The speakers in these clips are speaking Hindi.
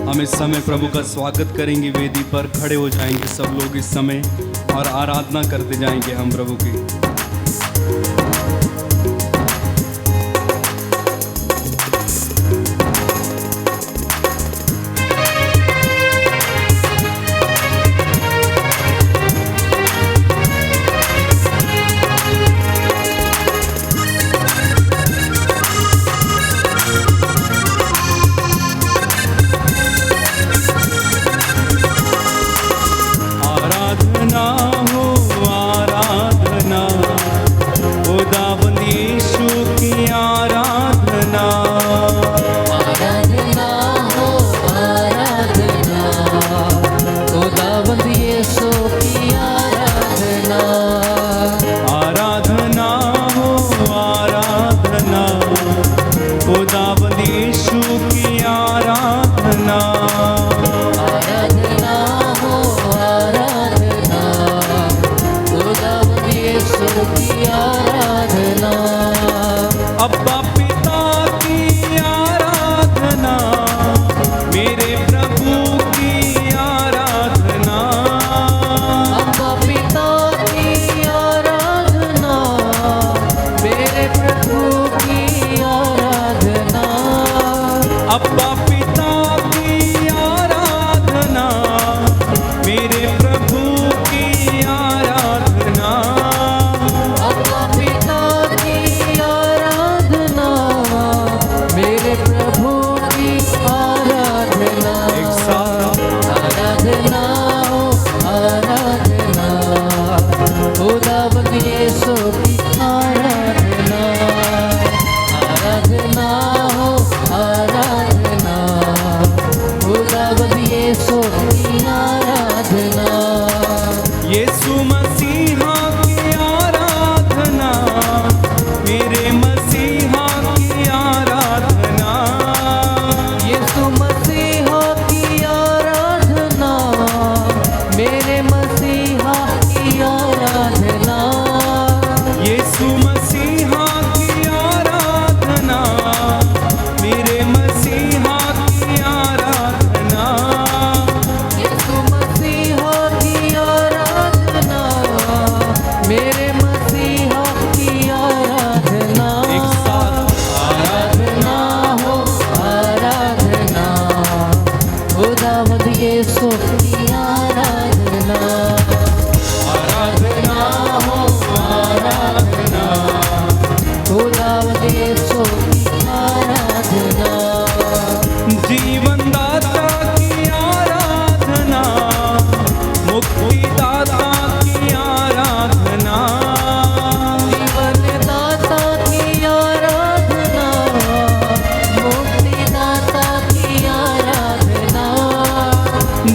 हम इस समय प्रभु का स्वागत करेंगे। वेदी पर खड़े हो जाएंगे सब लोग इस समय और आराधना करते जाएंगे हम प्रभु की।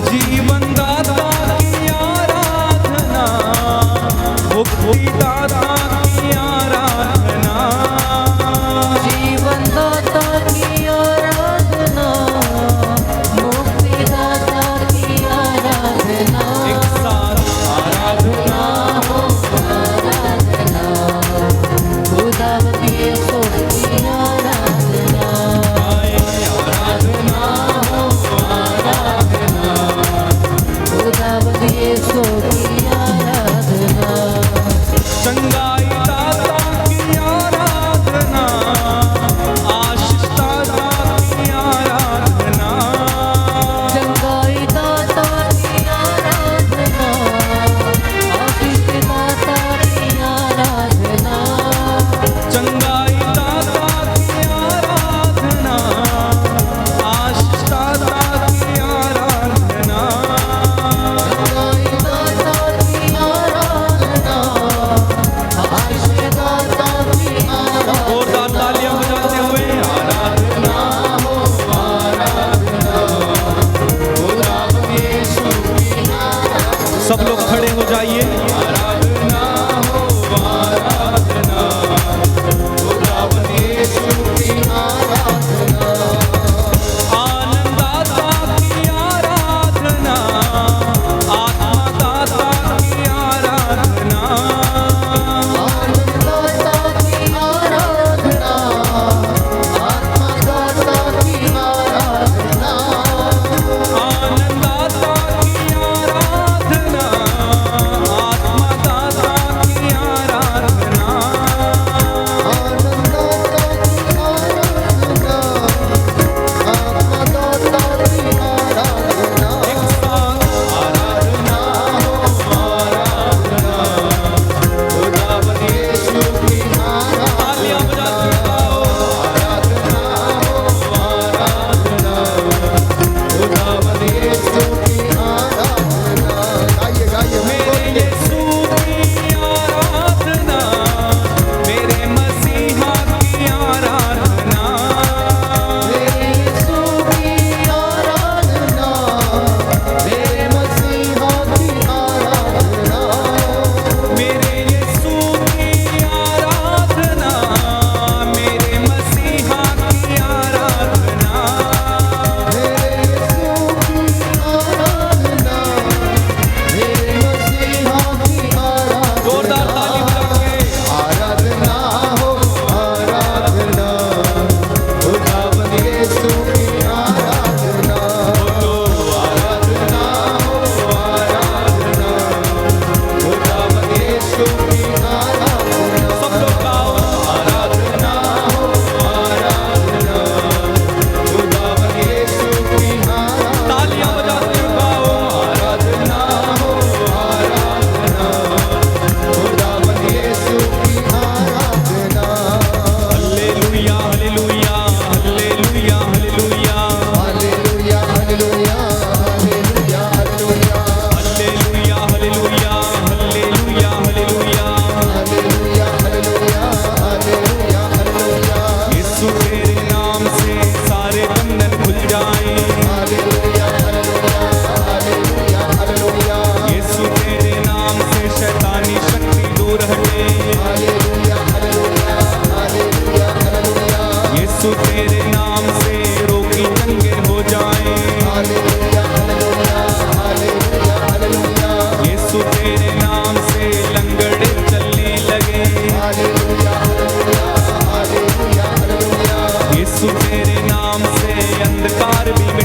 जी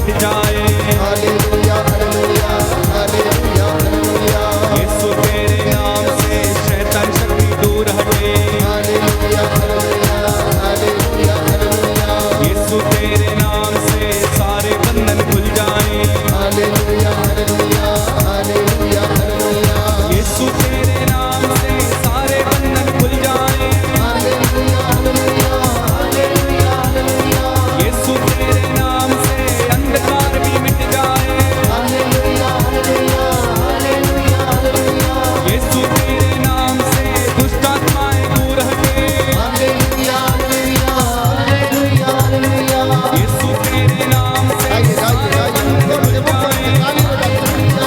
मिट जाए। Hallelujah hallelujah hallelujah hallelujah. यीशु तेरे नाम से शैतान शक्ति दूर हटे। Hallelujah hallelujah hallelujah hallelujah. यीशु तेरे नाम से सारे बंधन खुल जाए। Hallelujah hallelujah hallelujah hallelujah. यीशु तेरे नाम से सारे बंधन खुल जाए। Hallelujah hallelujah hallelujah hallelujah. यीशु तेरे नाम से अंधकार भी मिट जाए। Hallelujah hallelujah hallelujah hallelujah. यीशु तेरे नाम से दुष्ट आत्माएं दूर हटे। Hallelujah hallelujah hallelujah hallelujah. यीशु तेरे नाम से आइए आइए सारे आइए। बंधन खुल जाए। Hallelujah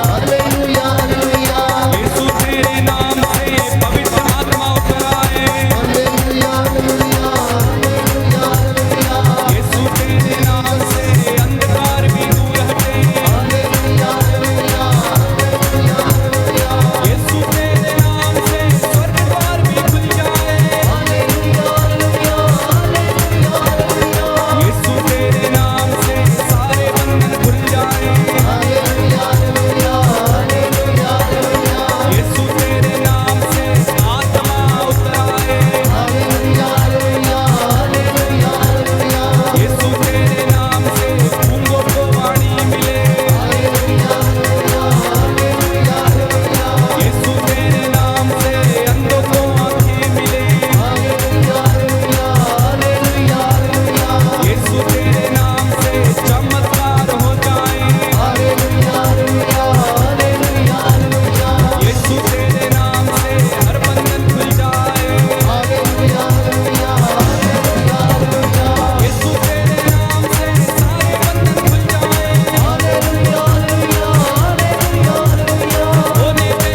hallelujah hallelujah. यीशु तेरे नाम से पवित्र आत्मा उतर आए। Hallelujah hallelujah hallelujah hallelujah. यीशु तेरे नाम से अंधकार भी दूर हटे। Hallelujah hallelujah hallelujah hallelujah. यीशु तेरे नाम से स्वर्ग द्वार भी खुल जाए। Hallelujah hallelujah hallelujah hallelujah. यीशु तेरे नाम से सारे बंधन खुल जाए। Hallelujah hallelujah hallelujah hallelujah. यीशु तेरे नाम से आत्मा उतर आए। Hallelujah hallelujah hallelujah hallelujah. यीशु तेरे नाम से गूंगों को वाणी मिले। Hallelujah hallelujah hallelujah hallelujah. यीशु तेरे नाम से अंधों को आंखें मिले। Hallelujah hallelujah hallelujah hallelujah. यीशु तेरे नाम से चमत्कार हो जाए। Hallelujah hallelujah hallelujah hallelujah. यीशु तेरे नाम से हर बंधन खुल जाए। Hallelujah hallelujah hallelujah hallelujah. यीशु तेरे नाम से सारे बंधन खुल जाए। Hallelujah hallelujah hallelujah hallelujah. होने दे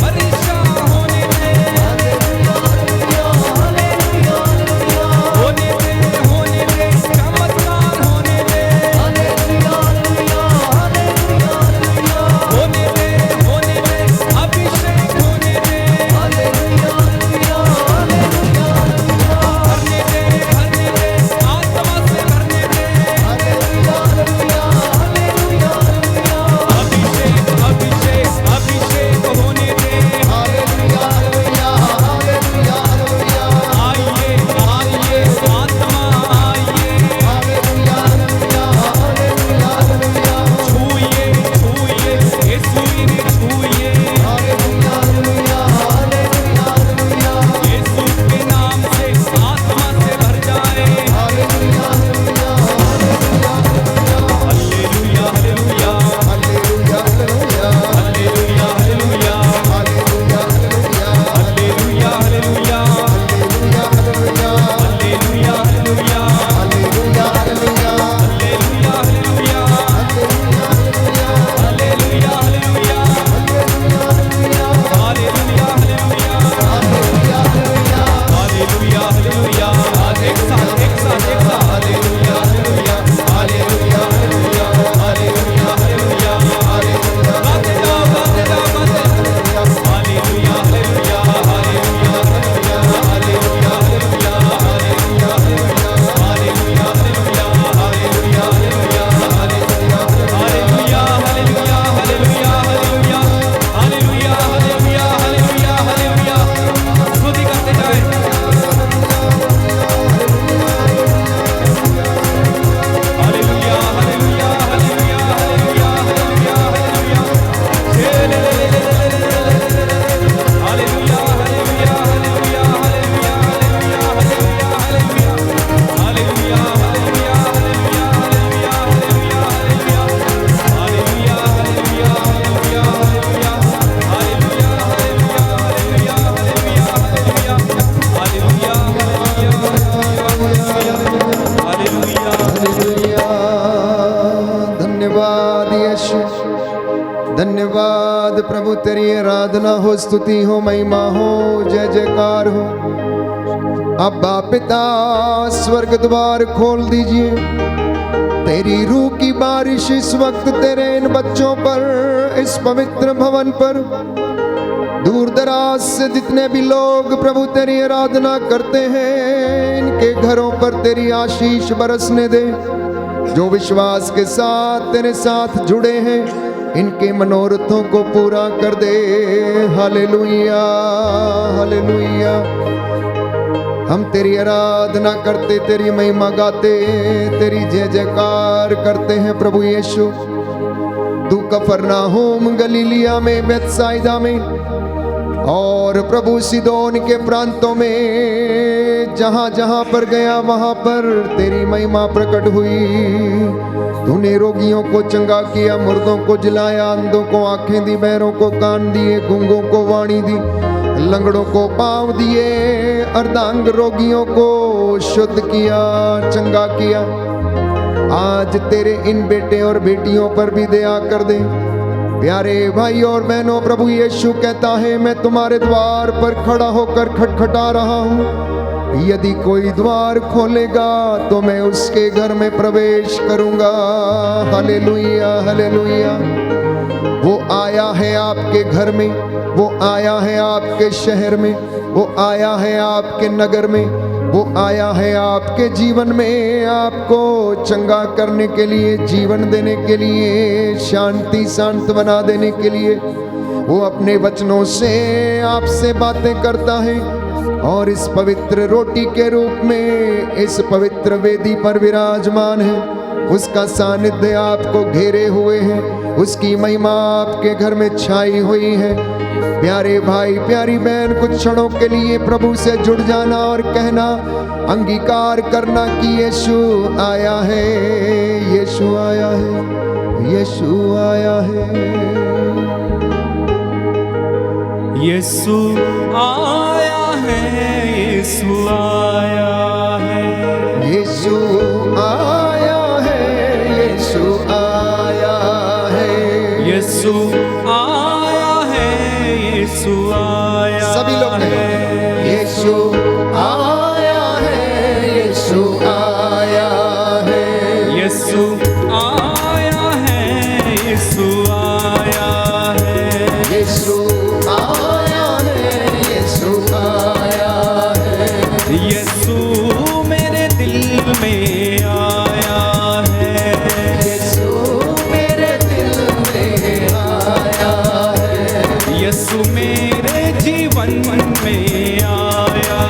वर्षा होने दे। Hallelujah hallelujah hallelujah hallelujah. होने दे चमत्कार होने दे। Hallelujah hallelujah hallelujah hallelujah. होने दे अभिषेक होने दे। Hallelujah hallelujah hallelujah hallelujah. भरने दे आत्मा से भरने दे। Hallelujah hallelujah hallelujah hallelujah. अभिषेक होने दे। Hallelujah hallelujah hallelujah hallelujah. आइए आत्मा आइए। Hallelujah hallelujah hallelujah hallelujah. छूइए यीशु इन्हें छूइए। Hallelujah hallelujah hallelujah hallelujah. यीशु के नाम से आत्मा से भर जाए। Hallelujah hallelujah hallelujah hallelujah. Hallelujah hallelujah hallelujah hallelujah hallelujah hallelujah hallelujah hallelujah. Hallelujah hallelujah hallelujah hallelujah hallelujah hallelujah hallelujah hallelujah. Hallelujah hallelujah hallelujah hallelujah hallelujah hallelujah hallelujah. एक साथ hallelujah hallelujah hallelujah hallelujah hallelujah hallelujah. गाते जाओ hallelujah hallelujah hallelujah hallelujah hallelujah hallelujah hallelujah hallelujah hallelujah hallelujah hallelujah hallelujah. स्तुति करते जाए। Hallelujah hallelujah hallelujah hallelujah hallelujah hallelujah. Hallelujah hallelujah hallelujah hallelujah hallelujah hallelujah hallelujah. Hallelujah hallelujah hallelujah hallelujah hallelujah hallelujah. Hallelujah hallelujah hallelujah hallelujah. Hallelujah hallelujah hallelujah hallelujah hallelujah. Hallelujah hallelujah hallelujah. धन्यवाद यीशु, धन्यवाद प्रभु। तेरी आराधना हो, स्तुति हो, महिमा हो, जय जयकार हो। अब्बा पिता, स्वर्ग द्वार खोल दीजिए। तेरी रूह की बारिश इस वक्त तेरे इन बच्चों पर, इस पवित्र भवन पर, दूर दराज से जितने भी लोग प्रभु तेरी आराधना करते हैं, इनके घरों पर तेरी आशीष बरसने दे। जो विश्वास के साथ तेरे साथ जुड़े हैं, इनके मनोरथों को पूरा कर दे। Hallelujah, hallelujah. हम तेरी आराधना करते, तेरी महिमा गाते, तेरी जय जयकार करते हैं प्रभु यीशु। तू कफरनाहूम गलीलिया में, बेतसाइदा में और प्रभु सिदोन के प्रांतों में जहां जहां पर गया वहां पर तेरी महिमा प्रकट हुई। तूने रोगियों को चंगा किया, मुर्दों को जिलाया, अंधों को आंखें दी, बहरों को कान दिए, गूंगों को वाणी दी, लंगड़ों को पांव दिए, अर्धांग रोगियों को शुद्ध किया, चंगा किया। आज तेरे इन बेटे और बेटियों पर भी दया कर दे। प्यारे भाई और बहनों, प्रभु यीशु कहता है, मैं तुम्हारे द्वार पर खड़ा होकर खटखटा रहा हूँ। यदि कोई द्वार खोलेगा तो मैं उसके घर में प्रवेश करूंगा। Hallelujah, hallelujah. वो आया है आपके घर में, वो आया है आपके शहर में, वो आया है आपके नगर में, वो आया है आपके जीवन में, आपको चंगा करने के लिए, जीवन देने के लिए, शांति शांत बना देने के लिए। वो अपने वचनों से आपसे बातें करता है और इस पवित्र रोटी के रूप में इस पवित्र वेदी पर विराजमान है। उसका सानिध्य आपको घेरे हुए है, उसकी महिमा आपके घर में छाई हुई है। प्यारे भाई, प्यारी बहन, कुछ क्षणों के लिए प्रभु से जुड़ जाना और कहना, अंगीकार करना कि यीशु आया है, यीशु आया है, यीशु आया है, यीशु आया है, यीशु आया है, यीशु आया है, यीशु आया है, यीशु आया है, यीशु आया। सभी लोग कहें, यीशु आया है, यीशु आया है, यीशु आया है, यीशु आया है, यीशु आया है, यीशु आया है, यीशु मेरे दिल में आया है, यीशु मेरे दिल में आया है, यीशु मेरे जीवन में आया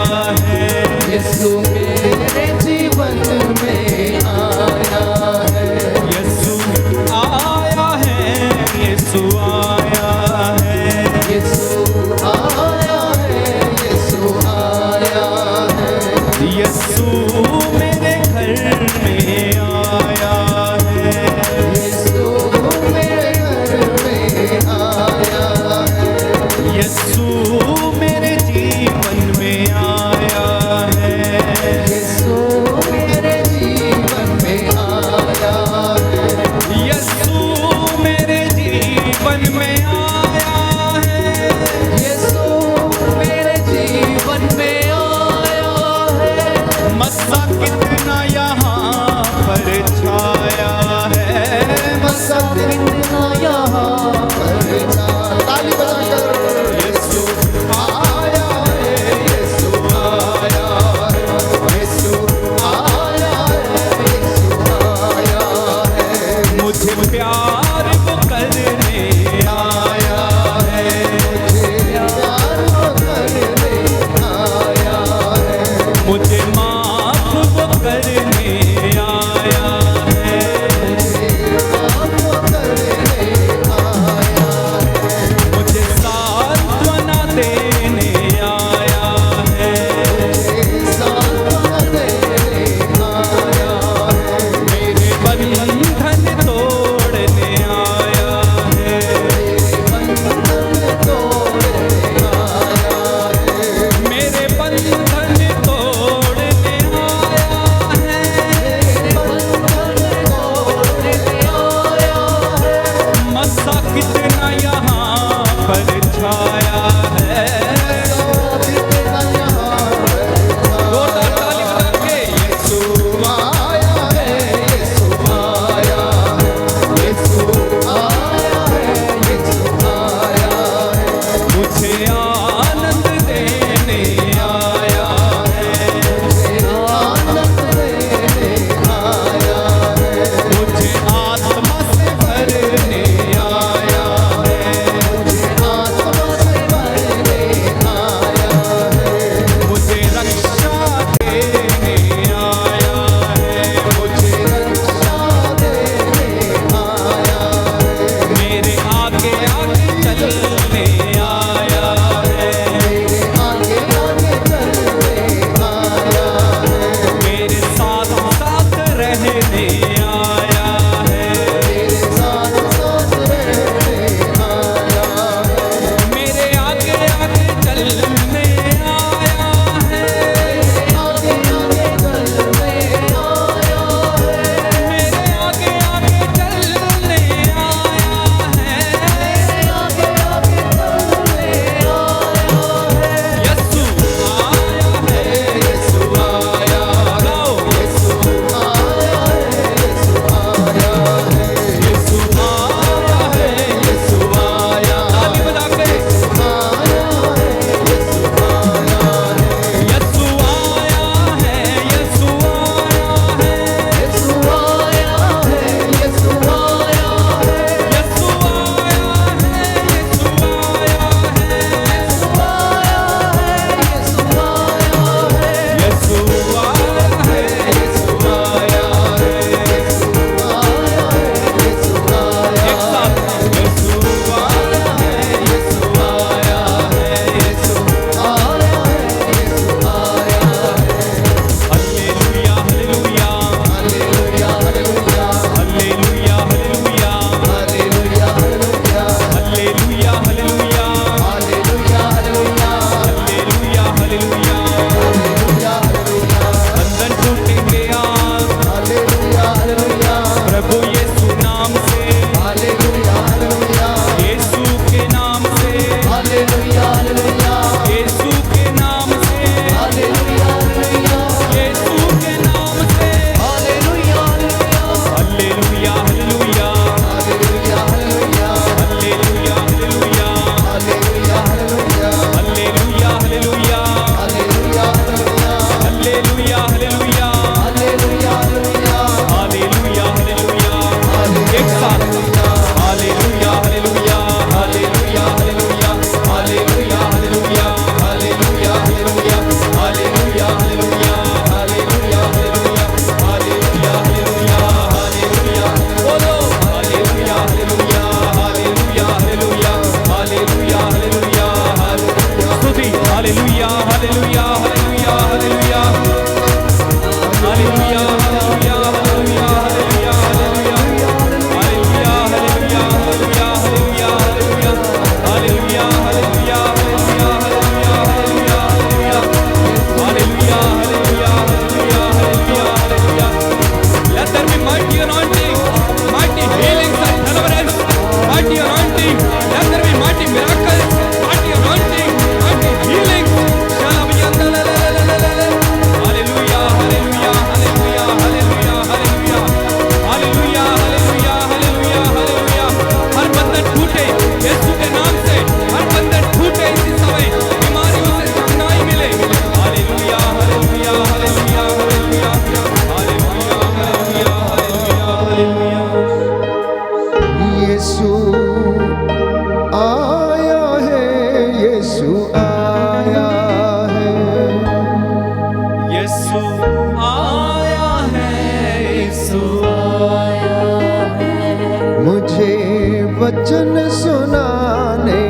वचन सुनाने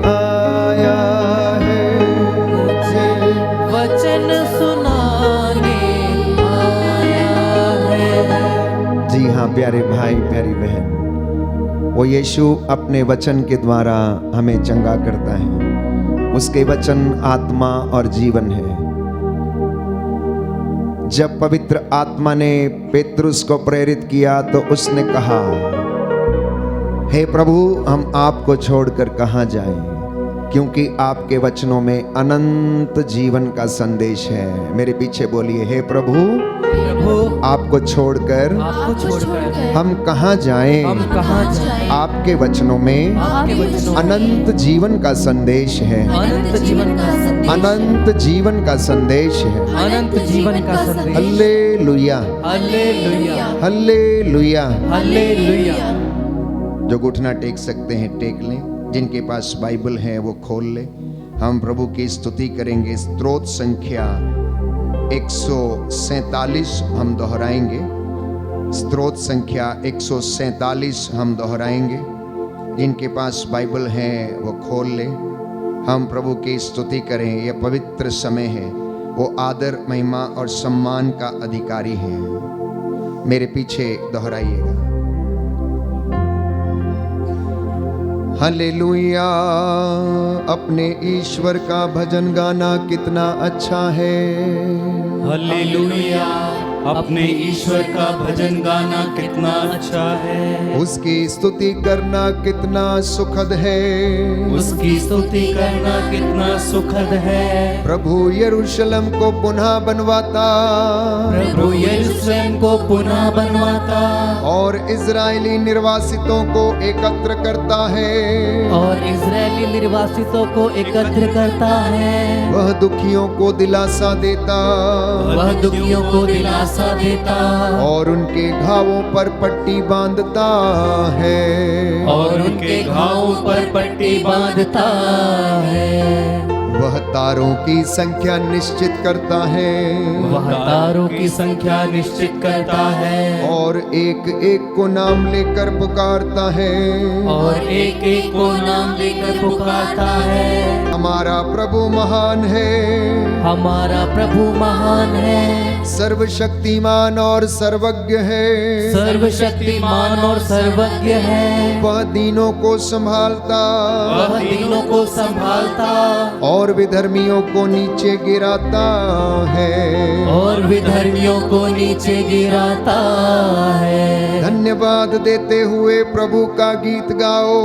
आया है, मुझे वचन सुनाने आया है। जी हाँ प्यारे भाई प्यारी बहन, वो यीशु अपने वचन के द्वारा हमें चंगा करता है। उसके वचन आत्मा और जीवन है। जब पवित्र आत्मा ने पेतरुस को प्रेरित किया तो उसने कहा, हे प्रभु, हम आपको छोड़कर कहाँ जाएं, क्योंकि आपके वचनों में अनंत जीवन का संदेश है। मेरे पीछे बोलिए, हे प्रभु, प्रभु आपको छोड़कर आपको छोड़कर हम कहाँ जाएं, हम कहाँ जाएं, आपके वचनों में आपके वचनों में अनंत जीवन का संदेश है। अनंत जीवन का संदेश, अनंत जीवन का संदेश है। अनंत जीवन का संदेश। Hallelujah, hallelujah, hallelujah. हालेलुया। जो घुटना टेक सकते हैं टेक लें, जिनके पास बाइबल है वो खोल ले। हम प्रभु की स्तुति करेंगे। स्तोत्र संख्या 147 हम दोहराएंगे। स्तोत्र संख्या 147 हम दोहराएंगे। जिनके पास बाइबल है वो खोल ले। हम प्रभु की स्तुति करें। यह पवित्र समय है। वो आदर, महिमा और सम्मान का अधिकारी है। मेरे पीछे दोहराइएगा। हालेलुया। अपने ईश्वर का भजन गाना कितना अच्छा है। हालेलुया। अपने ईश्वर का भजन गाना कितना अच्छा है। उसकी स्तुति करना कितना सुखद है। उसकी स्तुति करना कितना सुखद है। प्रभु यरूशलेम को पुनः बनवाता, प्रभु यरूशलेम को पुनः बनवाता और इजरायली निर्वासितों को एकत्र करता है। और इजरायली निर्वासितों को एकत्र करता है। वह दुखियों को दिलासा देता, वह दुखियों को दिलासा देता और उनके घावों पर पट्टी बांधता है। और उनके घावों पर पट्टी बांधता है। वह तारों की संख्या निश्चित करता है। वह तारों की संख्या निश्चित करता है। और एक एक को नाम लेकर पुकारता है। और एक एक को नाम लेकर पुकारता है। हमारा प्रभु महान है। हमारा प्रभु महान है। सर्वशक्तिमान और सर्वज्ञ है। सर्वशक्तिमान और सर्वज्ञ है। वह दीनों को संभालता, वह दीनों को संभालता और विधर्मियों को नीचे गिराता है। और विधर्मियों को नीचे गिराता है। धन्यवाद देते हुए प्रभु का गीत गाओ।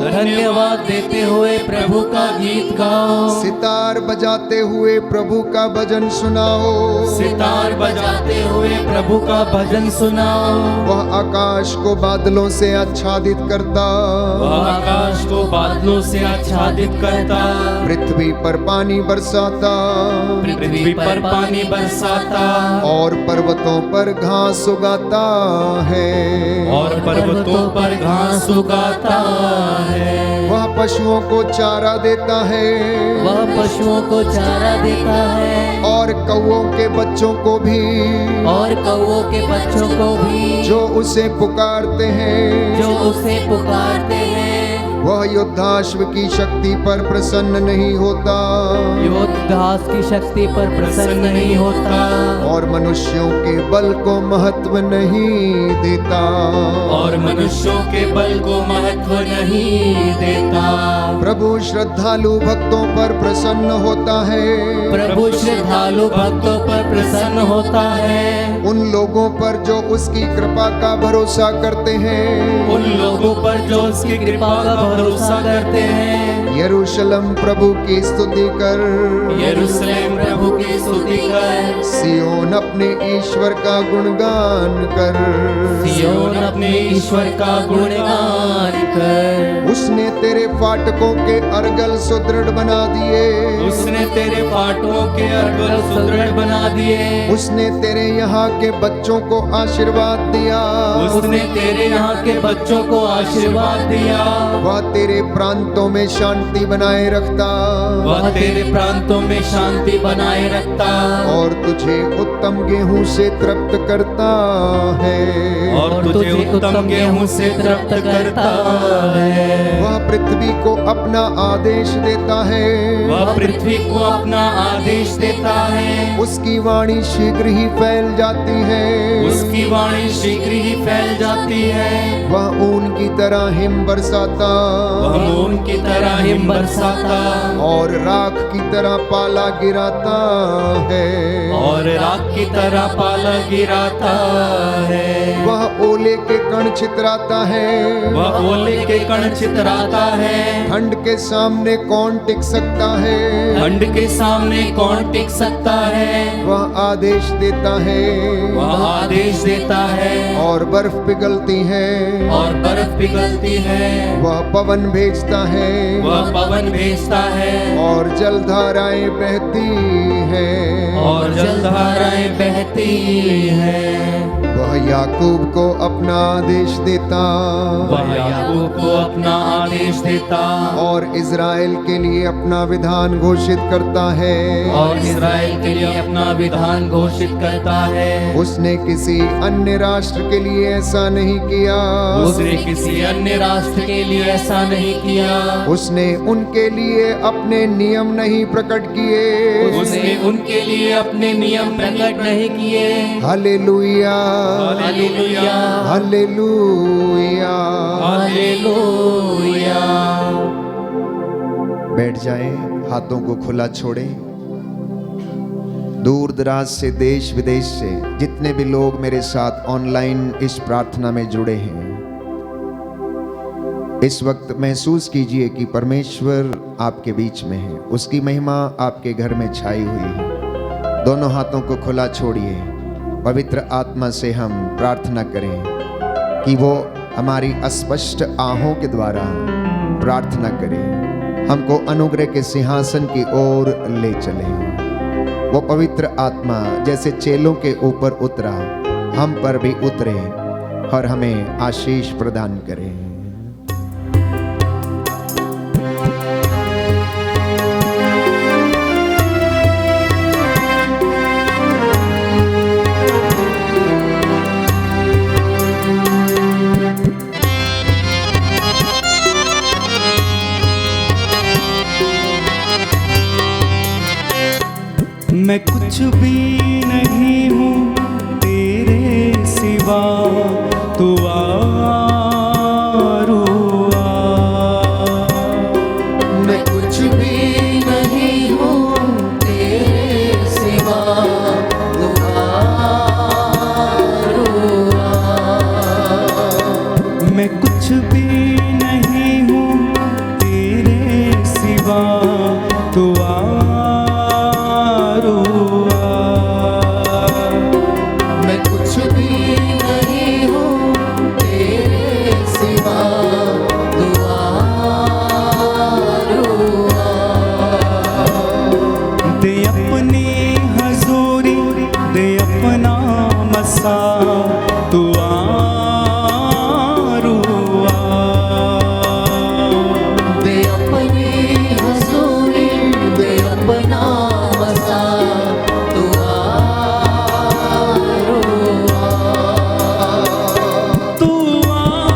धन्यवाद देते हुए प्रभु का गीत गाओ। सितार बजाते हुए प्रभु का भजन सुनाओ। सितार बजाते हुए प्रभु का भजन सुनाओ। वह आकाश को बादलों से आच्छादित करता, वह आकाश को बादलों से आच्छादित करता। पृथ्वी पर पानी बरसाता, पृथ्वी पर पानी बरसाता। और पर्वतों पर घास उगाता है। और पर्वतों पर घास उगाता है। वह पशुओं को चारा देता है। वह पशुओं को चारा देता है। और कौओं के बच्चों को भी, और कौओं के बच्चों को भी, जो उसे पुकारते हैं। जो उसे पुकारते हैं। वह योद्धाश्व की शक्ति पर प्रसन्न नहीं होता, योद्धास की शक्ति पर प्रसन्न नहीं होता। और मनुष्यों के बल को महत्व नहीं देता। और मनुष्यों के बल को महत्व नहीं देता। प्रभु श्रद्धालु भक्तों पर प्रसन्न होता है। प्रभु श्रद्धालु भक्तों पर प्रसन्न होता है। उन लोगों पर जो उसकी कृपा का भरोसा करते हैं। उन लोगों पर जो उसकी कृपा का भरोसा करते हैं। यरूशलेम प्रभु की स्तुति कर, यरूशलेम प्रभु की स्तुति कर। सियोन अपने ईश्वर का गुणगान कर। सियोन अपने ईश्वर का गुणगान कर। उसने तेरे फाटकों के अर्गल सुदृढ़ बना दिए। उसने तेरे फाटकों के अर्गल सुदृढ़ बना दिए। उसने तेरे यहाँ के बच्चों को आशीर्वाद दिया। उसने तेरे यहाँ के बच्चों को आशीर्वाद दिया। वह तेरे प्रांतों में शांति बनाए रखता। वह तेरे प्रांतों में शांति बनाए रखता। और तुझे उत्तम गेहूं से तृप्त करता है। और तुझे उत्तम गेहूं से तृप्त करता है। वह पृथ्वी को अपना आदेश देता है, वह पृथ्वी को अपना आदेश देता है। उसकी वाणी शीघ्र ही फैल जाती है, उसकी वाणी शीघ्र ही फैल जाती है। वह ऊन की तरह हिम बरसाता, वह ऊन की तरह हिम बरसाता और राख की तरह पाला गिराता है, और राख की तरह पाला गिराता है। वह ओले के कण छितराता है, वह ओले के कण छितराता है। ठंड के सामने कौन टिक सकता है, ठंड के सामने कौन टिक सकता है। वह आदेश देता है वह आदेश देता है और बर्फ पिघलती है, और बर्फ पिघलती है। वह पवन भेजता है वह पवन भेजता है और जलधाराएं बहती है, और जलधाराएं बहती है। वह याकूब को अपना आदेश देता, वह याकूब को अपना आदेश देता और इज़राइल के लिए अपना विधान घोषित करता है, और इज़राइल के लिए अपना विधान घोषित करता है। उसने किसी अन्य राष्ट्र के लिए ऐसा नहीं किया, उसने किसी अन्य राष्ट्र के लिए ऐसा नहीं किया। उसने उनके लिए अपने नियम नहीं प्रकट किए। उसने उनके लिए अपने नियम प्रकट नहीं किए। Hallelujah, hallelujah, hallelujah. हालेलुया। बैठ जाएं, हाथों को खुला छोड़ें। दूर दराज से, देश विदेश से जितने भी लोग मेरे साथ ऑनलाइन इस प्रार्थना में जुड़े हैं, इस वक्त महसूस कीजिए कि परमेश्वर आपके बीच में है, उसकी महिमा आपके घर में छाई हुई है। दोनों हाथों को खुला छोड़िए, पवित्र आत्मा से हम प्रार्थना करें कि वो हमारी अस्पष्ट आहों के द्वारा प्रार्थना करें, हमको अनुग्रह के सिंहासन की ओर ले चले। वो पवित्र आत्मा जैसे चेलों के ऊपर उतरा, हम पर भी उतरे और हमें आशीष प्रदान करे। मैं कुछ भी नहीं हूँ तेरे सिवा, तू आरुआ। मैं कुछ भी नहीं हूँ तेरे सिवा, तू आरुआ। मैं कुछ भी नहीं हूँ तेरे सिवा, तू मैं कुछ भी नहीं हूँ तेरे सिवा, तू आरुआ। दे अपनी हजूरी, दे अपना मसा, तू आरुआ। दे अपनी हजूरी, दे अपना मसा, तू आरुआ। तू आरुआ,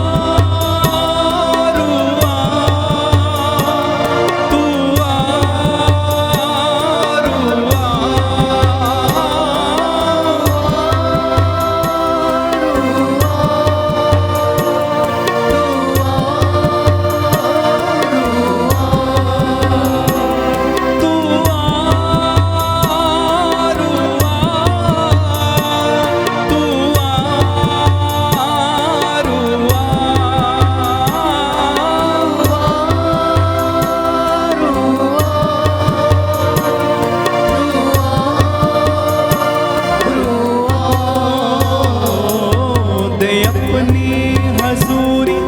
तू दे अपनी हजूरी,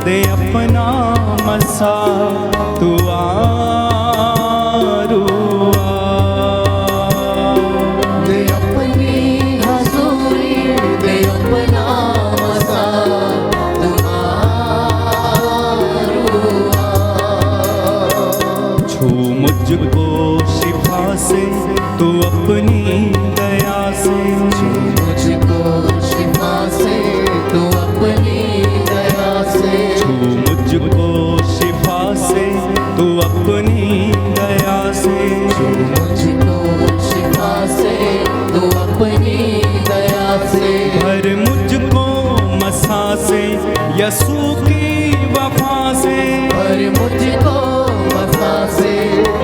दे अपना मसा, तू आरुआ। दे अपनी हजूरी, दे अपना मसा, तू आरुआ। छू मुझको शिफा से, तू अपनी दया से, मुझको शिफा से, तू अपनी यसू की वफा से, पर मुझको वफा से,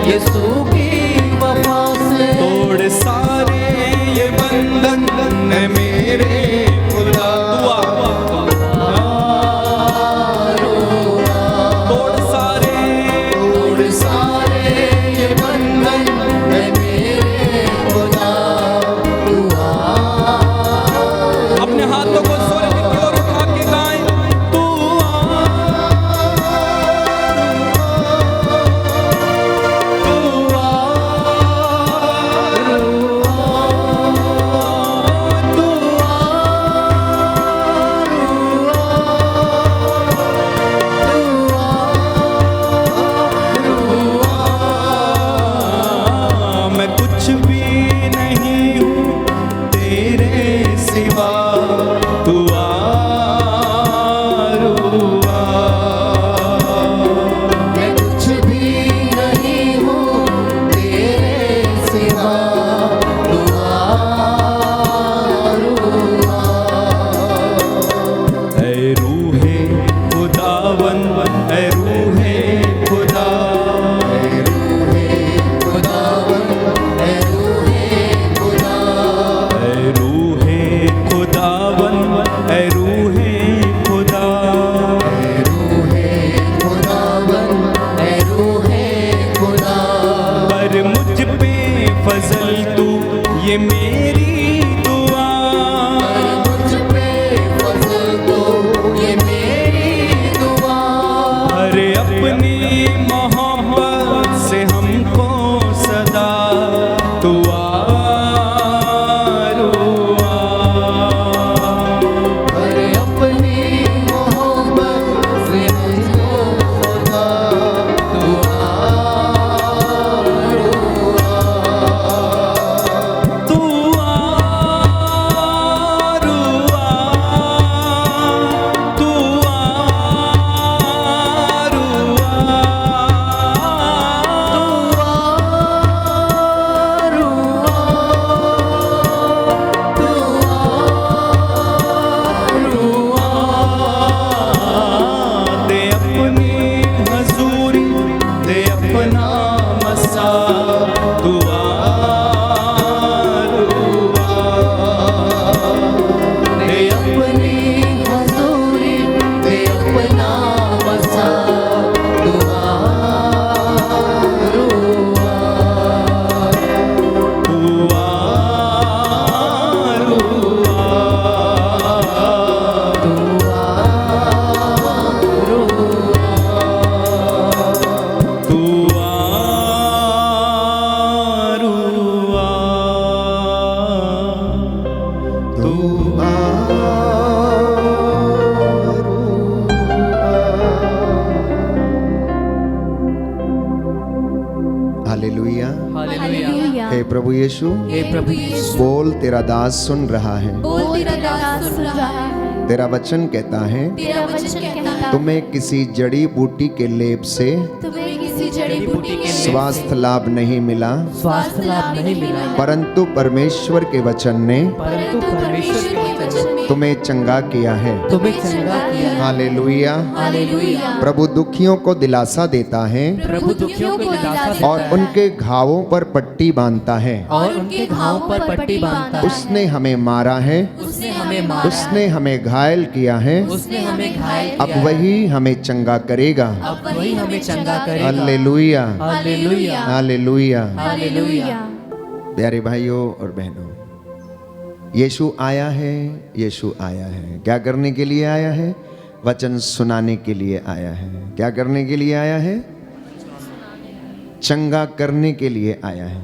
यीशु की वफा से तोड़ सारे ये बंधन है मेरे खुदा। तोड़ सारे ये बंधन है मेरे खुदा। अपने हाथों को स्वर्ग की ओर उठा के गाएं, तू मैं कुछ भी नहीं हूँ तेरे सिवा, तू आरुआ। मैं कुछ भी नहीं हूँ तेरे सिवा, तू आरुआ। ऐ रूहे खुदावन, ऐ रूहे खुदा, ऐ रूहे खुदावन, ऐ रूहे खुदा। ऐ रूहे खुदावन, ऐ रूहे खुदा। ऐ रूहे खुदावन, ऐ रूहे खुदा। पर मुझ पे फजल तू, ये मेरी दुआ। मुझ पे फजल दो, ये मेरी दुआ। अरे अपनी मोहब्बत से हमको सदा तू आरुआ। अरे अपनी मोहब्बत से मुझको सदा तू तू आरुआ, तू दे अपनी हजूरी, दे अपना मसा, तू आरुआ। दे अपनी हजूरी, दे अपना मसा, तू आरुआ। तू आरुआ, तू हालेलुया। हालेलुया। हे प्रभु यीशु, हे प्रभु यीशु, बोल तेरा दास सुन रहा है। बोल तेरा दास सुन रहा है। तेरा वचन कहता है, तेरा वचन कहता है, तुम्हें किसी जड़ी बूटी के लेप से तुम्हें किसी जड़ी बूटी के स्वास्थ्य लाभ नहीं मिला, स्वास्थ्य लाभ नहीं मिला, परंतु परमेश्वर के वचन ने परंतु परमेश्वर के वचन ने तुम्हें चंगा किया है। तुम्हें चंगा किया है। हालेलुया। हालेलुया। प्रभु दुखियों को दिलासा देता है प्रभु दुखियों को दिलासा देता और है उनके घावों पर पट्टी बांधता है। और उनके घावों पर पट्टी बांधता है। उसने हमें मारा है, उसने हमें मारा, उसने हमें घायल किया है, उसने हमें घायल अब वही हमें चंगा करेगा। अब वही हमें चंगा करेगा। Hallelujah, hallelujah, hallelujah. हालेलुया। प्यारे भाइयों और बहनों, यीशु आया है, यीशु आया है। क्या करने के लिए आया है? वचन सुनाने के लिए आया है। क्या करने के लिए आया है? चंगा करने के लिए आया है,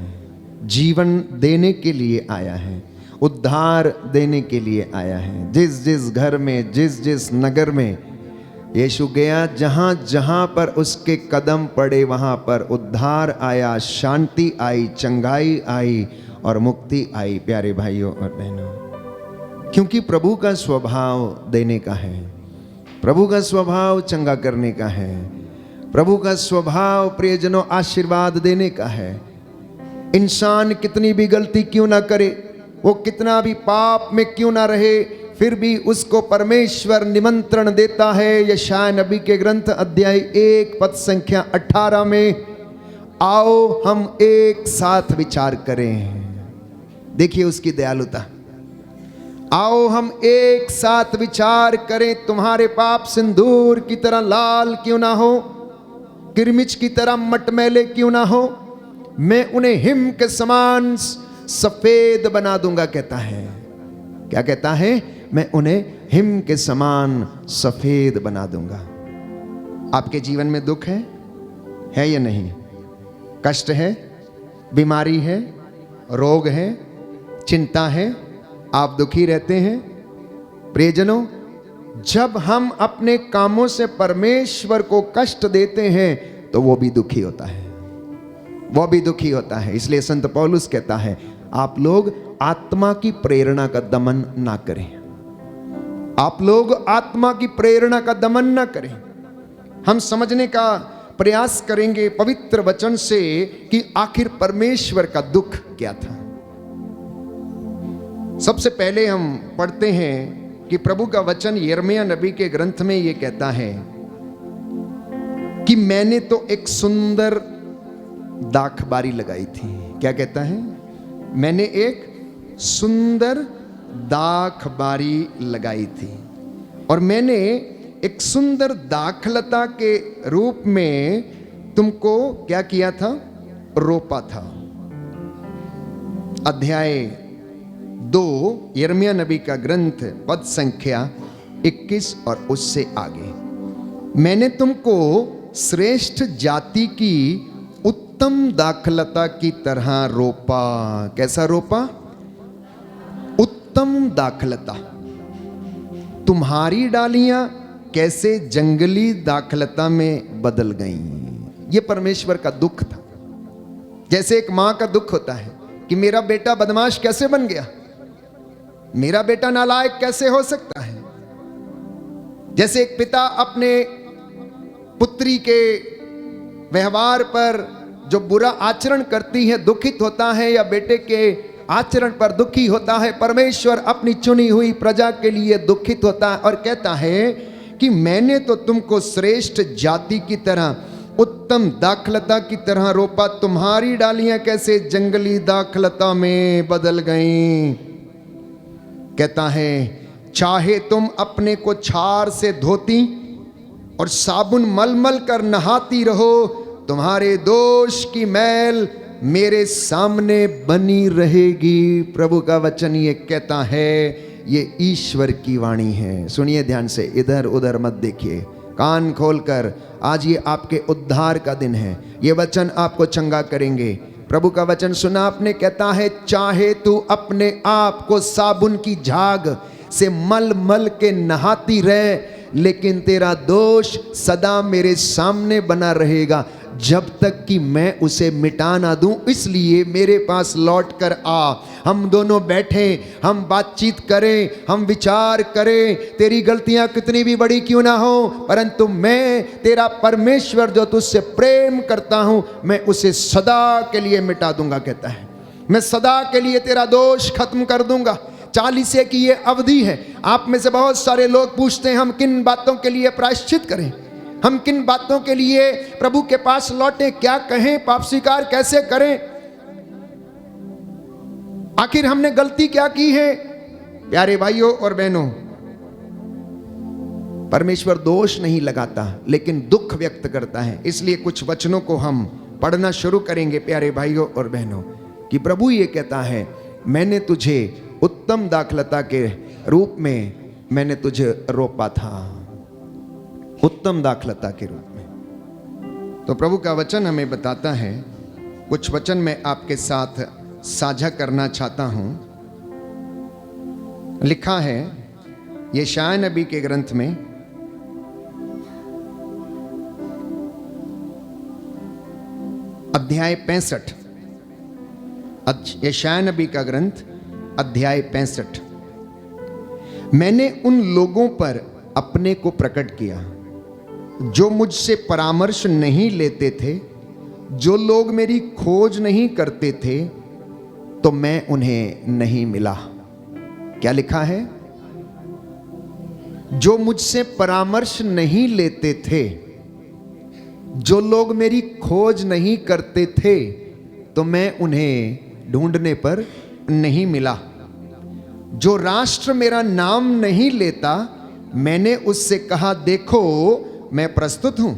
जीवन देने के लिए आया है, उद्धार देने के लिए आया है। जिस जिस घर में, जिस जिस नगर में यीशु गया, जहाँ जहाँ पर उसके कदम पड़े वहाँ पर उद्धार आया, शांति आई, चंगाई आई और मुक्ति आई। प्यारे भाइयों और बहनों, क्योंकि प्रभु का स्वभाव देने का है, प्रभु का स्वभाव चंगा करने का है, प्रभु का स्वभाव प्रियजनों आशीर्वाद देने का है। इंसान कितनी भी गलती क्यों ना करे, वो कितना भी पाप में क्यों ना रहे, फिर भी उसको परमेश्वर निमंत्रण देता है। यशायाह नबी के ग्रंथ अध्याय 1 पद संख्या 18 में, आओ हम एक साथ विचार करें। देखिए उसकी दयालुता। आओ हम एक साथ विचार करें, तुम्हारे पाप सिंदूर की तरह लाल क्यों ना हो, किरमिच की तरह मटमैले क्यों ना हो, मैं उन्हें हिम के समान सफेद बना दूंगा, कहता है। क्या कहता है? मैं उन्हें हिम के समान सफेद बना दूंगा। आपके जीवन में दुख है या नहीं? कष्ट है, बीमारी है, रोग है, चिंता है, आप दुखी रहते हैं। प्रियजनों, जब हम अपने कामों से परमेश्वर को कष्ट देते हैं तो वो भी दुखी होता है, वो भी दुखी होता है। इसलिए संत पौलुस कहता है, आप लोग आत्मा की प्रेरणा का दमन ना करें। आप लोग आत्मा की प्रेरणा का दमन ना करें। हम समझने का प्रयास करेंगे पवित्र वचन से कि आखिर परमेश्वर का दुख क्या था। सबसे पहले हम पढ़ते हैं कि प्रभु का वचन यिर्मयाह नबी के ग्रंथ में यह कहता है कि मैंने तो एक सुंदर दाखबारी लगाई थी। क्या कहता है? मैंने एक सुंदर दाखबारी लगाई थी और मैंने एक सुंदर दाखलता के रूप में तुमको क्या किया था? रोपा था। अध्याय 2 यिर्मयाह नबी का ग्रंथ पद संख्या 21 और उससे आगे, मैंने तुमको श्रेष्ठ जाति की उत्तम दाखलता की तरह रोपा। कैसा रोपा? उत्तम दाखलता। तुम्हारी डालियां कैसे जंगली दाखलता में बदल गईं। यह परमेश्वर का दुख था। जैसे एक मां का दुख होता है कि मेरा बेटा बदमाश कैसे बन गया, मेरा बेटा नालायक कैसे हो सकता है। जैसे एक पिता अपने पुत्री के व्यवहार पर जो बुरा आचरण करती है दुखित होता है, या बेटे के आचरण पर दुखी होता है, परमेश्वर अपनी चुनी हुई प्रजा के लिए दुखित होता है और कहता है कि मैंने तो तुमको श्रेष्ठ जाति की तरह, उत्तम दाखलता की तरह रोपा, तुम्हारी डालियां कैसे जंगली दाखलता में बदल गईं। कहता है, चाहे तुम अपने को छार से धोती और साबुन मलमल कर नहाती रहो, तुम्हारे दोष की मैल मेरे सामने बनी रहेगी। प्रभु का वचन ये कहता है, ये ईश्वर की वाणी है। सुनिए ध्यान से, इधर उधर मत देखिए, कान खोलकर। आज ये आपके उद्धार का दिन है, ये वचन आपको चंगा करेंगे। प्रभु का वचन सुना आपने, कहता है, चाहे तू अपने आप को साबुन की झाग से मल मल के नहाती रहे, लेकिन तेरा दोष सदा मेरे सामने बना रहेगा जब तक कि मैं उसे मिटा ना दूं। इसलिए मेरे पास लौट कर आ, हम दोनों बैठें, हम बातचीत करें, हम विचार करें। तेरी गलतियां कितनी भी बड़ी क्यों ना हो, परंतु मैं तेरा परमेश्वर जो तुझसे प्रेम करता हूं, मैं उसे सदा के लिए मिटा दूंगा। कहता है, मैं सदा के लिए तेरा दोष खत्म कर दूंगा। 40 की ये अवधि है। आप में से बहुत सारे लोग पूछते हैं, हम किन बातों के लिए प्रायश्चित करें, हम किन बातों के लिए प्रभु के पास लौटें, क्या कहें, पाप स्वीकार कैसे करें, आखिर हमने गलती क्या की है। प्यारे भाइयों और बहनों, परमेश्वर दोष नहीं लगाता लेकिन दुख व्यक्त करता है। इसलिए कुछ वचनों को हम पढ़ना शुरू करेंगे प्यारे भाइयों और बहनों, कि प्रभु ये कहता है, मैंने तुझे उत्तम दाखलता के रूप में मैंने तुझे रोपा था, उत्तम दाखलता के रूप में। तो प्रभु का वचन हमें बताता है, कुछ वचन मैं आपके साथ साझा करना चाहता हूं। लिखा है यशायाह नबी के ग्रंथ में, अध्याय 65, यशायाह नबी का ग्रंथ अध्याय 65, मैंने उन लोगों पर अपने को प्रकट किया जो मुझसे परामर्श नहीं लेते थे, जो लोग मेरी खोज नहीं करते थे, तो मैं उन्हें नहीं मिला। क्या लिखा है? जो मुझसे परामर्श नहीं लेते थे, जो लोग मेरी खोज नहीं करते थे, तो मैं उन्हें ढूंढने पर नहीं मिला। जो राष्ट्र मेरा नाम नहीं लेता, मैंने उससे कहा देखो मैं प्रस्तुत हूं।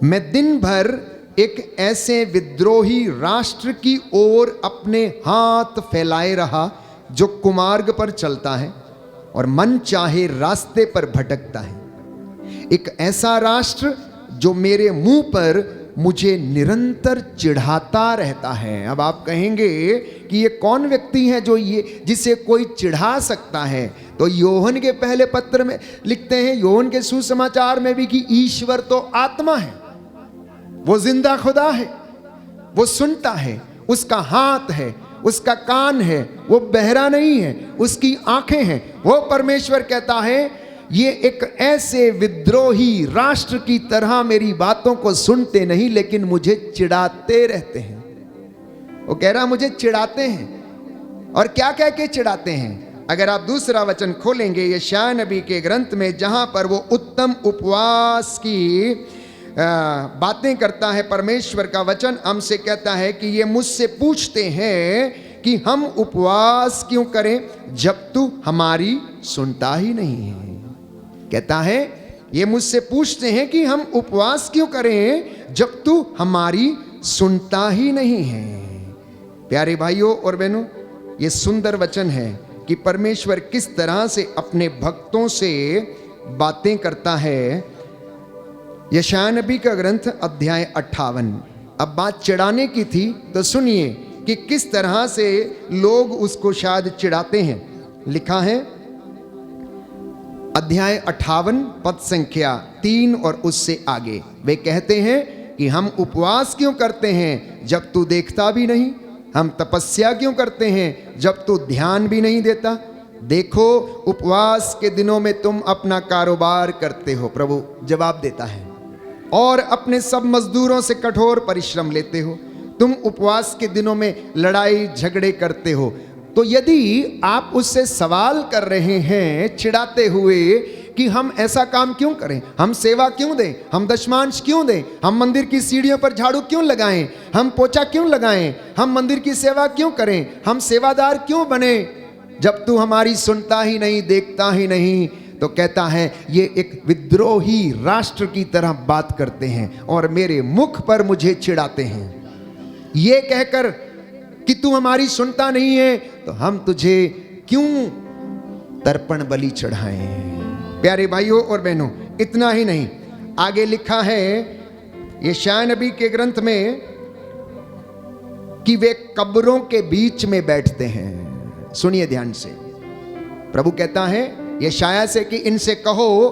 मैं दिन भर एक ऐसे विद्रोही राष्ट्र की ओर अपने हाथ फैलाए रहा जो कुमार्ग पर चलता है और मन चाहे रास्ते पर भटकता है। एक ऐसा राष्ट्र जो मेरे मुंह पर मुझे निरंतर चिढ़ाता रहता है। अब आप कहेंगे कि ये कौन व्यक्ति है जो ये जिसे कोई चिढ़ा सकता है? तो योहन के पहले पत्र में लिखते हैं, योहन के सुसमाचार में भी, कि ईश्वर तो आत्मा है, वो जिंदा खुदा है, वो सुनता है, उसका हाथ है, उसका कान है, वो बहरा नहीं है, उसकी आंखें हैं। वो परमेश्वर कहता है ये एक ऐसे विद्रोही राष्ट्र की तरह मेरी बातों को सुनते नहीं, लेकिन मुझे चिढ़ाते रहते हैं। वो कह रहा मुझे चिढ़ाते हैं। और क्या कह के चिढ़ाते हैं? अगर आप दूसरा वचन खोलेंगे यशायाह नबी के ग्रंथ में, जहां पर वो उत्तम उपवास की बातें करता है, परमेश्वर का वचन हमसे कहता है कि ये मुझसे पूछते हैं कि हम उपवास क्यों करें जब तू हमारी सुनता ही नहीं है। कहता है ये मुझसे पूछते हैं कि हम उपवास क्यों करें जब तू हमारी सुनता ही नहीं है। प्यारे भाइयों और बहनों, ये सुंदर वचन है कि परमेश्वर किस तरह से अपने भक्तों से बातें करता है। यशायाह नबी का ग्रंथ अध्याय 58। अब बात चिढ़ाने की थी, तो सुनिए कि किस तरह से लोग उसको शायद चिढ़ाते हैं। लिखा है अध्याय 58 पद संख्या 3 और उससे आगे, वे कहते हैं कि हम उपवास क्यों करते हैं जब तू देखता भी नहीं, हम तपस्या क्यों करते हैं जब तू ध्यान भी नहीं देता। देखो उपवास के दिनों में तुम अपना कारोबार करते हो, प्रभु जवाब देता है, और अपने सब मजदूरों से कठोर परिश्रम लेते हो। तुम उपवास के दिनों में लड़ाई झगड़े करते हो। तो यदि आप उससे सवाल कर रहे हैं चिढ़ाते हुए कि हम ऐसा काम क्यों करें, हम सेवा क्यों दें, हम दशमांश क्यों दें, हम मंदिर की सीढ़ियों पर झाड़ू क्यों लगाएं, हम पोछा क्यों लगाएं, हम मंदिर की सेवा क्यों करें, हम सेवादार क्यों बने, जब तू हमारी सुनता ही नहीं, देखता ही नहीं, तो कहता है ये एक विद्रोही राष्ट्र की तरह बात करते हैं और मेरे मुख पर मुझे चिढ़ाते हैं। ये कहकर कि तू हमारी सुनता नहीं है, तो हम तुझे क्यों तर्पण बलि चढ़ाएं। प्यारे भाइयों और बहनों, इतना ही नहीं, आगे लिखा है यशायाह नबी के ग्रंथ में कि वे कब्रों के बीच में बैठते हैं। सुनिए ध्यान से, प्रभु कहता है यशायाह से कि इनसे कहो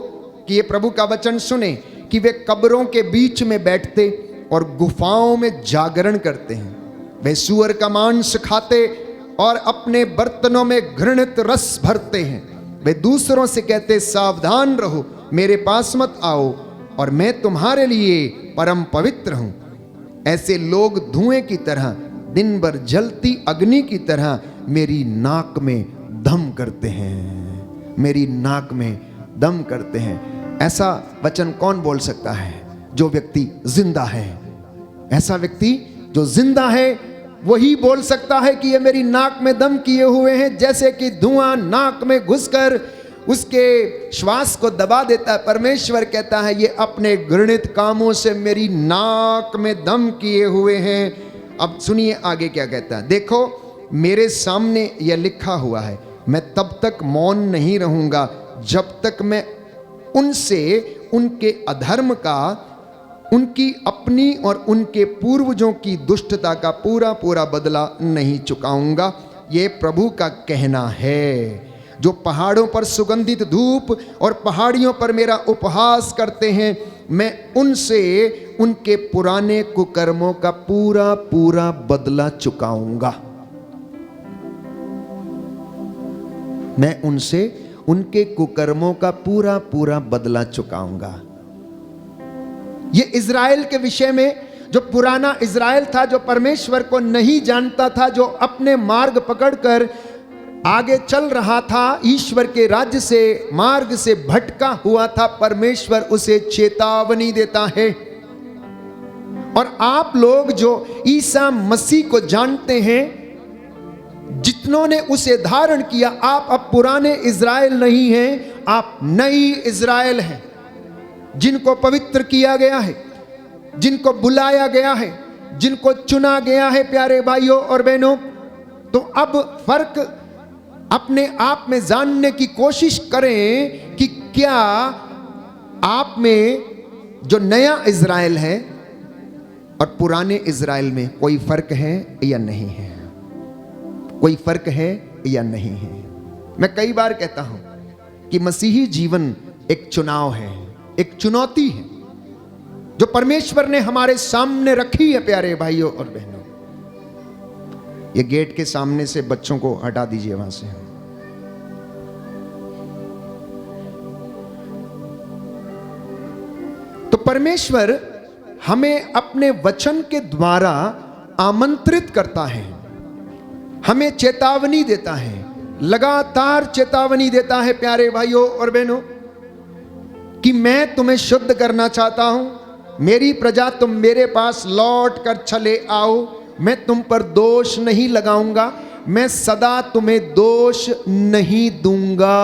कि ये प्रभु का वचन सुने कि वे कब्रों के बीच में बैठते और गुफाओं में जागरण करते हैं। वे सूअर का मांस खाते और अपने बर्तनों में घृणित रस भरते हैं। वे दूसरों से कहते सावधान रहो, मेरे पास मत आओ, और मैं तुम्हारे लिए परम पवित्र हूं। ऐसे लोग धुएं की तरह, दिन भर जलती अग्नि की तरह मेरी नाक में दम करते हैं, मेरी नाक में दम करते हैं। ऐसा वचन कौन बोल सकता है? जो व्यक्ति जिंदा है। ऐसा व्यक्ति जो जिंदा है वही बोल सकता है कि ये मेरी नाक में दम किए हुए हैं, जैसे कि धुआं नाक में घुसकर उसके श्वास को दबा देता है। परमेश्वर कहता है ये अपने घृणित कामों से मेरी नाक में दम किए हुए हैं। अब सुनिए आगे क्या कहता है। देखो मेरे सामने यह लिखा हुआ है, मैं तब तक मौन नहीं रहूंगा जब तक मैं उनसे उनके अधर्म का, उनकी अपनी और उनके पूर्वजों की दुष्टता का पूरा पूरा बदला नहीं चुकाऊंगा। ये प्रभु का कहना है। जो पहाड़ों पर सुगंधित धूप और पहाड़ियों पर मेरा उपहास करते हैं, मैं उनसे उनके पुराने कुकर्मों का पूरा पूरा बदला चुकाऊंगा। मैं उनसे उनके कुकर्मों का पूरा पूरा बदला चुकाऊंगा। ये इज़राइल के विषय में, जो पुराना इज़राइल था, जो परमेश्वर को नहीं जानता था, जो अपने मार्ग पकड़कर आगे चल रहा था, ईश्वर के राज्य से मार्ग से भटका हुआ था, परमेश्वर उसे चेतावनी देता है। और आप लोग जो ईसा मसीह को जानते हैं, जितनों ने उसे धारण किया, आप अब पुराने इज़राइल नहीं हैं, आप नई इज़राइल हैं, जिनको पवित्र किया गया है, जिनको बुलाया गया है, जिनको चुना गया है। प्यारे भाइयों और बहनों, तो अब फर्क अपने आप में जानने की कोशिश करें कि क्या आप में जो नया इज़राइल है और पुराने इज़राइल में कोई फर्क है या नहीं है, कोई फर्क है या नहीं है। मैं कई बार कहता हूं कि मसीही जीवन एक चुनाव है, एक चुनौती है जो परमेश्वर ने हमारे सामने रखी है। प्यारे भाइयों और बहनों, ये गेट के सामने से बच्चों को हटा दीजिए वहां से। तो परमेश्वर हमें अपने वचन के द्वारा आमंत्रित करता है, हमें चेतावनी देता है, लगातार चेतावनी देता है प्यारे भाइयों और बहनों, कि मैं तुम्हें शुद्ध करना चाहता हूं, मेरी प्रजा तुम मेरे पास लौट कर चले आओ, मैं तुम पर दोष नहीं लगाऊंगा, मैं सदा तुम्हें दोष नहीं दूंगा।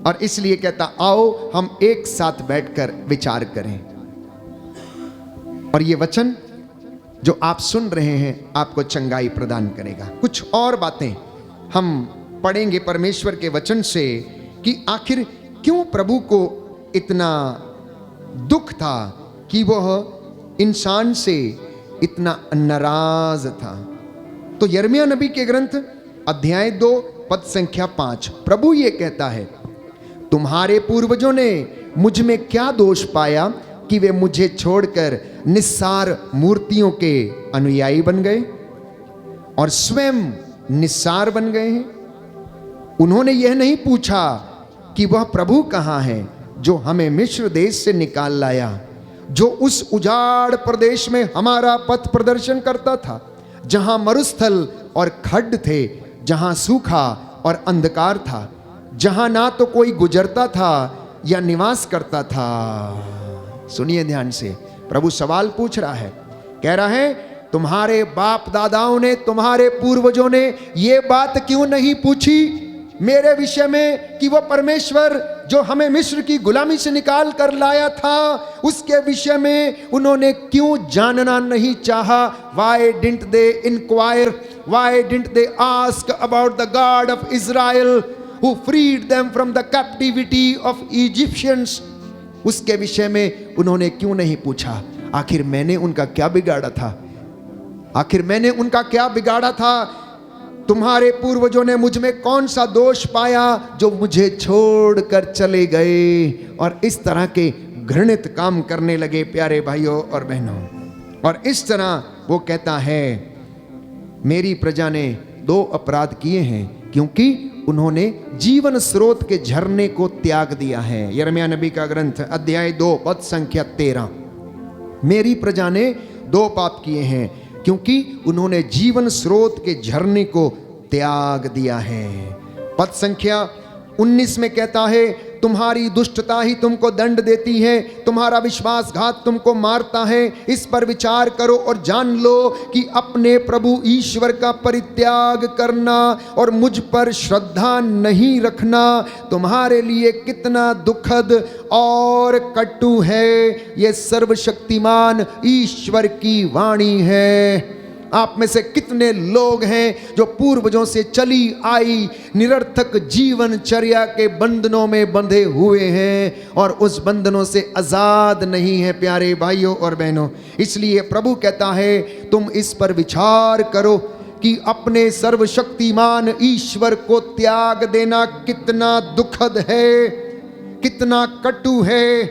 और इसलिए कहता, आओ हम एक साथ बैठकर विचार करें। और ये वचन जो आप सुन रहे हैं आपको चंगाई प्रदान करेगा। कुछ और बातें हम पढ़ेंगे परमेश्वर के वचन से कि आखिर क्यों प्रभु को इतना दुख था कि वह इंसान से इतना नाराज था। तो यिर्मयाह नबी के ग्रंथ अध्याय 2 पद संख्या 5, प्रभु ये कहता है, तुम्हारे पूर्वजों ने मुझ में क्या दोष पाया कि वे मुझे छोड़कर निस्सार मूर्तियों के अनुयायी बन गए और स्वयं निस्सार बन गए हैं। उन्होंने यह नहीं पूछा कि वह प्रभु कहाँ है जो हमें मिस्र देश से निकाल लाया, जो उस उजाड़ प्रदेश में हमारा पथ प्रदर्शन करता था, जहां मरुस्थल और खड्ड थे, जहां सूखा और अंधकार था, जहां ना तो कोई गुजरता था या निवास करता था। सुनिए ध्यान से, प्रभु सवाल पूछ रहा है, कह रहा है, तुम्हारे बाप दादाओं ने, तुम्हारे पूर्वजों ने ये बात क्यों नहीं पूछी मेरे विषय में कि वो परमेश्वर जो हमें मिस्र की गुलामी से निकाल कर लाया था, उसके विषय में उन्होंने क्यों जानना नहीं चाहा? Why didn't they inquire? Why didn't they ask about the God of Israel who freed them from the captivity of Egyptians? उसके विषय में उन्होंने क्यों नहीं पूछा? आखिर मैंने उनका क्या बिगाड़ा था? आखिर मैंने उनका क्या बिगाड़ा था? तुम्हारे पूर्वजों ने मुझ में कौन सा दोष पाया जो मुझे छोड़कर चले गए और इस तरह के घृणित काम करने लगे? प्यारे भाइयों और बहनों, और इस तरह वो कहता है, मेरी प्रजा ने 2 अपराध किए हैं, क्योंकि उन्होंने जीवन स्रोत के झरने को त्याग दिया है। यिर्मयाह नबी का ग्रंथ अध्याय 2 पद संख्या 13, मेरी प्रजा ने 2 पाप किए हैं, क्योंकि उन्होंने जीवन स्रोत के झरने को त्याग दिया है। पद संख्या 19 में कहता है, तुम्हारी दुष्टता ही तुमको दंड देती है, तुम्हारा विश्वासघात तुमको मारता है। इस पर विचार करो और जान लो कि अपने प्रभु ईश्वर का परित्याग करना और मुझ पर श्रद्धा नहीं रखना तुम्हारे लिए कितना दुखद और कटु है। ये सर्वशक्तिमान ईश्वर की वाणी है। आप में से कितने लोग हैं जो पूर्वजों से चली आई निरर्थक जीवनचर्या के बंधनों में बंधे हुए हैं और उस बंधनों से आजाद नहीं है? प्यारे भाइयों और बहनों, इसलिए प्रभु कहता है, तुम इस पर विचार करो कि अपने सर्वशक्तिमान ईश्वर को त्याग देना कितना दुखद है, कितना कटु है।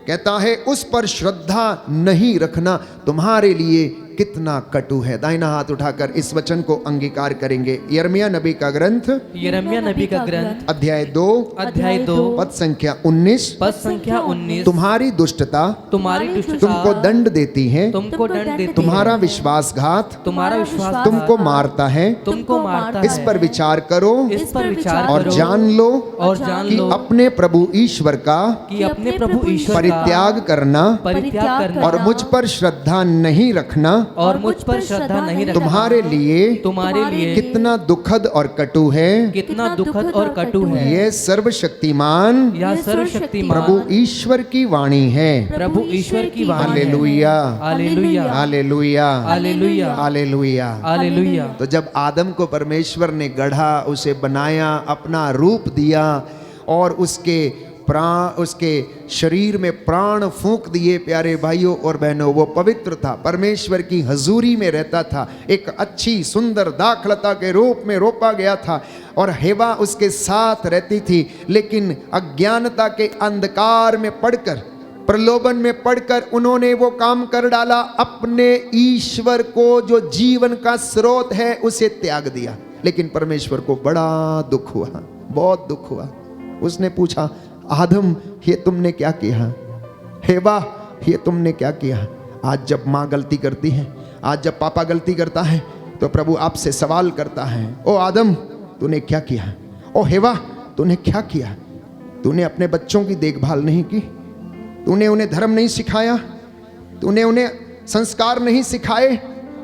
कहता है, उस पर श्रद्धा नहीं रखना तुम्हारे लिए कितना कटु है। दाहिना हाथ उठाकर इस वचन को अंगीकार करेंगे। यिर्मयाह नबी का ग्रंथ यिर्मयाह नबी का ग्रंथ अध्याय 2 अध्याय 2 पद संख्या 19। पद संख्या 19। तुम्हारी दुष्टता तुम्हारी दुष्टता तुमको दंड देती है, तुमको दंड देती है, तुम्हारा विश्वासघात तुम्हारा विश्वास तुमको मारता है। तुमको मारता इस है। पर विचार करो इस पर विचार और करो जान लो और जान कि लो अपने प्रभु ईश्वर का कि अपने प्रभु ईश्वर का परित्याग करना परित्याग करना और मुझ पर श्रद्धा नहीं रखना और मुझ पर श्रद्धा नहीं रखना तुम्हारे लिए कितना दुखद और कटु है। कितना दुखद और कटु है। ये सर्वशक्तिमान यह सर्वशक्तिमान प्रभु ईश्वर की वाणी है। प्रभु ईश्वर की वाणी है। Hallelujah, hallelujah, hallelujah, hallelujah, hallelujah. Hallelujah. तो जब आदम को परमेश्वर ने गढ़ा, उसे बनाया, अपना रूप दिया और उसके शरीर में प्राण फूंक दिए, प्यारे भाइयों और बहनों, वो पवित्र था, परमेश्वर की हजूरी में रहता था, एक अच्छी सुंदर दाखलता के रूप में रोपा गया था और हेवा उसके साथ रहती थी। लेकिन अज्ञानता के अंधकार में पड़कर, प्रलोभन में पड़कर उन्होंने वो काम कर डाला, अपने ईश्वर को जो जीवन का स्रोत है उसे त्याग दिया। लेकिन परमेश्वर को बड़ा दुख हुआ, बहुत दुख हुआ। उसने पूछा, आदम ये तुमने क्या किया? हेवा ये तुमने क्या किया? आज जब माँ गलती करती है, आज जब पापा गलती करता है, तो प्रभु आपसे सवाल करता है, ओ आदम तूने क्या किया? ओ हेवा तूने क्या किया? तूने अपने बच्चों की देखभाल नहीं की, तूने उन्हें धर्म नहीं सिखाया, तूने उन्हें संस्कार नहीं सिखाए,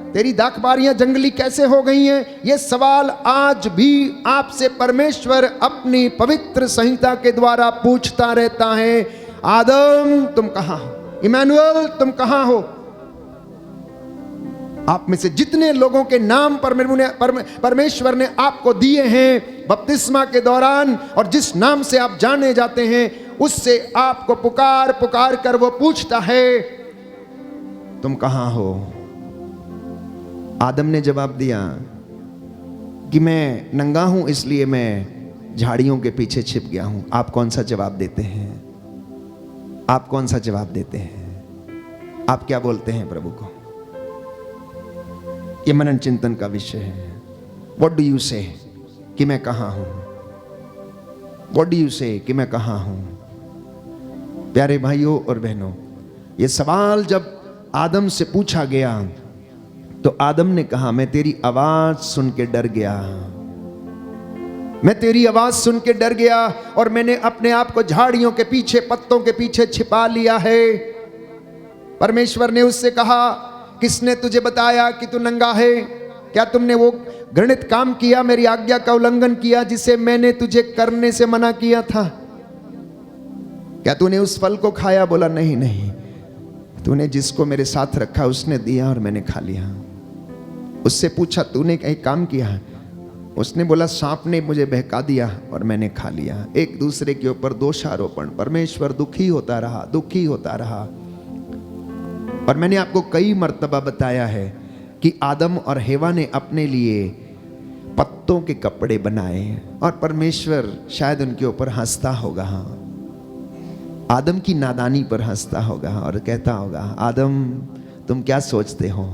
तेरी दाखबारियां जंगली कैसे हो गई हैं? ये सवाल आज भी आपसे परमेश्वर अपनी पवित्र संहिता के द्वारा पूछता रहता है। आदम तुम कहां हो? इमैनुअल तुम कहां हो? आप में से जितने लोगों के नाम परमेश्वर ने आपको दिए हैं बपतिस्मा के दौरान, और जिस नाम से आप जाने जाते हैं, उससे आपको पुकार पुकार कर वो पूछता है, तुम कहां हो? आदम ने जवाब दिया कि मैं नंगा हूं, इसलिए मैं झाड़ियों के पीछे छिप गया हूं। आप कौन सा जवाब देते हैं? आप कौन सा जवाब देते हैं? आप क्या बोलते हैं प्रभु को? ये मनन चिंतन का विषय है। व्हाट डू यू से कि मैं कहां हूं? व्हाट डू यू से कि मैं कहां हूं? प्यारे भाइयों और बहनों, ये सवाल जब आदम से पूछा गया तो आदम ने कहा, मैं तेरी आवाज सुन के डर गया, मैं तेरी आवाज सुन के डर गया और मैंने अपने आप को झाड़ियों के पीछे, पत्तों के पीछे छिपा लिया है। परमेश्वर ने उससे कहा, किसने तुझे बताया कि तू नंगा है? क्या तुमने वो घृणित काम किया, मेरी आज्ञा का उल्लंघन किया जिसे मैंने तुझे करने से मना किया था? क्या तूने उस फल को खाया? बोला नहीं नहीं, तूने जिसको मेरे साथ रखा उसने दिया और मैंने खा लिया। उससे पूछा, तूने एक काम किया? उसने बोला, सांप ने मुझे बहका दिया और मैंने खा लिया। एक दूसरे के ऊपर दोषारोपण। परमेश्वर दुखी होता रहा, दुखी होता रहा। और मैंने आपको कई मर्तबा बताया है कि आदम और हेवा ने अपने लिए पत्तों के कपड़े बनाए और परमेश्वर शायद उनके ऊपर हंसता होगा, आदम की नादानी पर हंसता होगा और कहता होगा, आदम तुम क्या सोचते हो?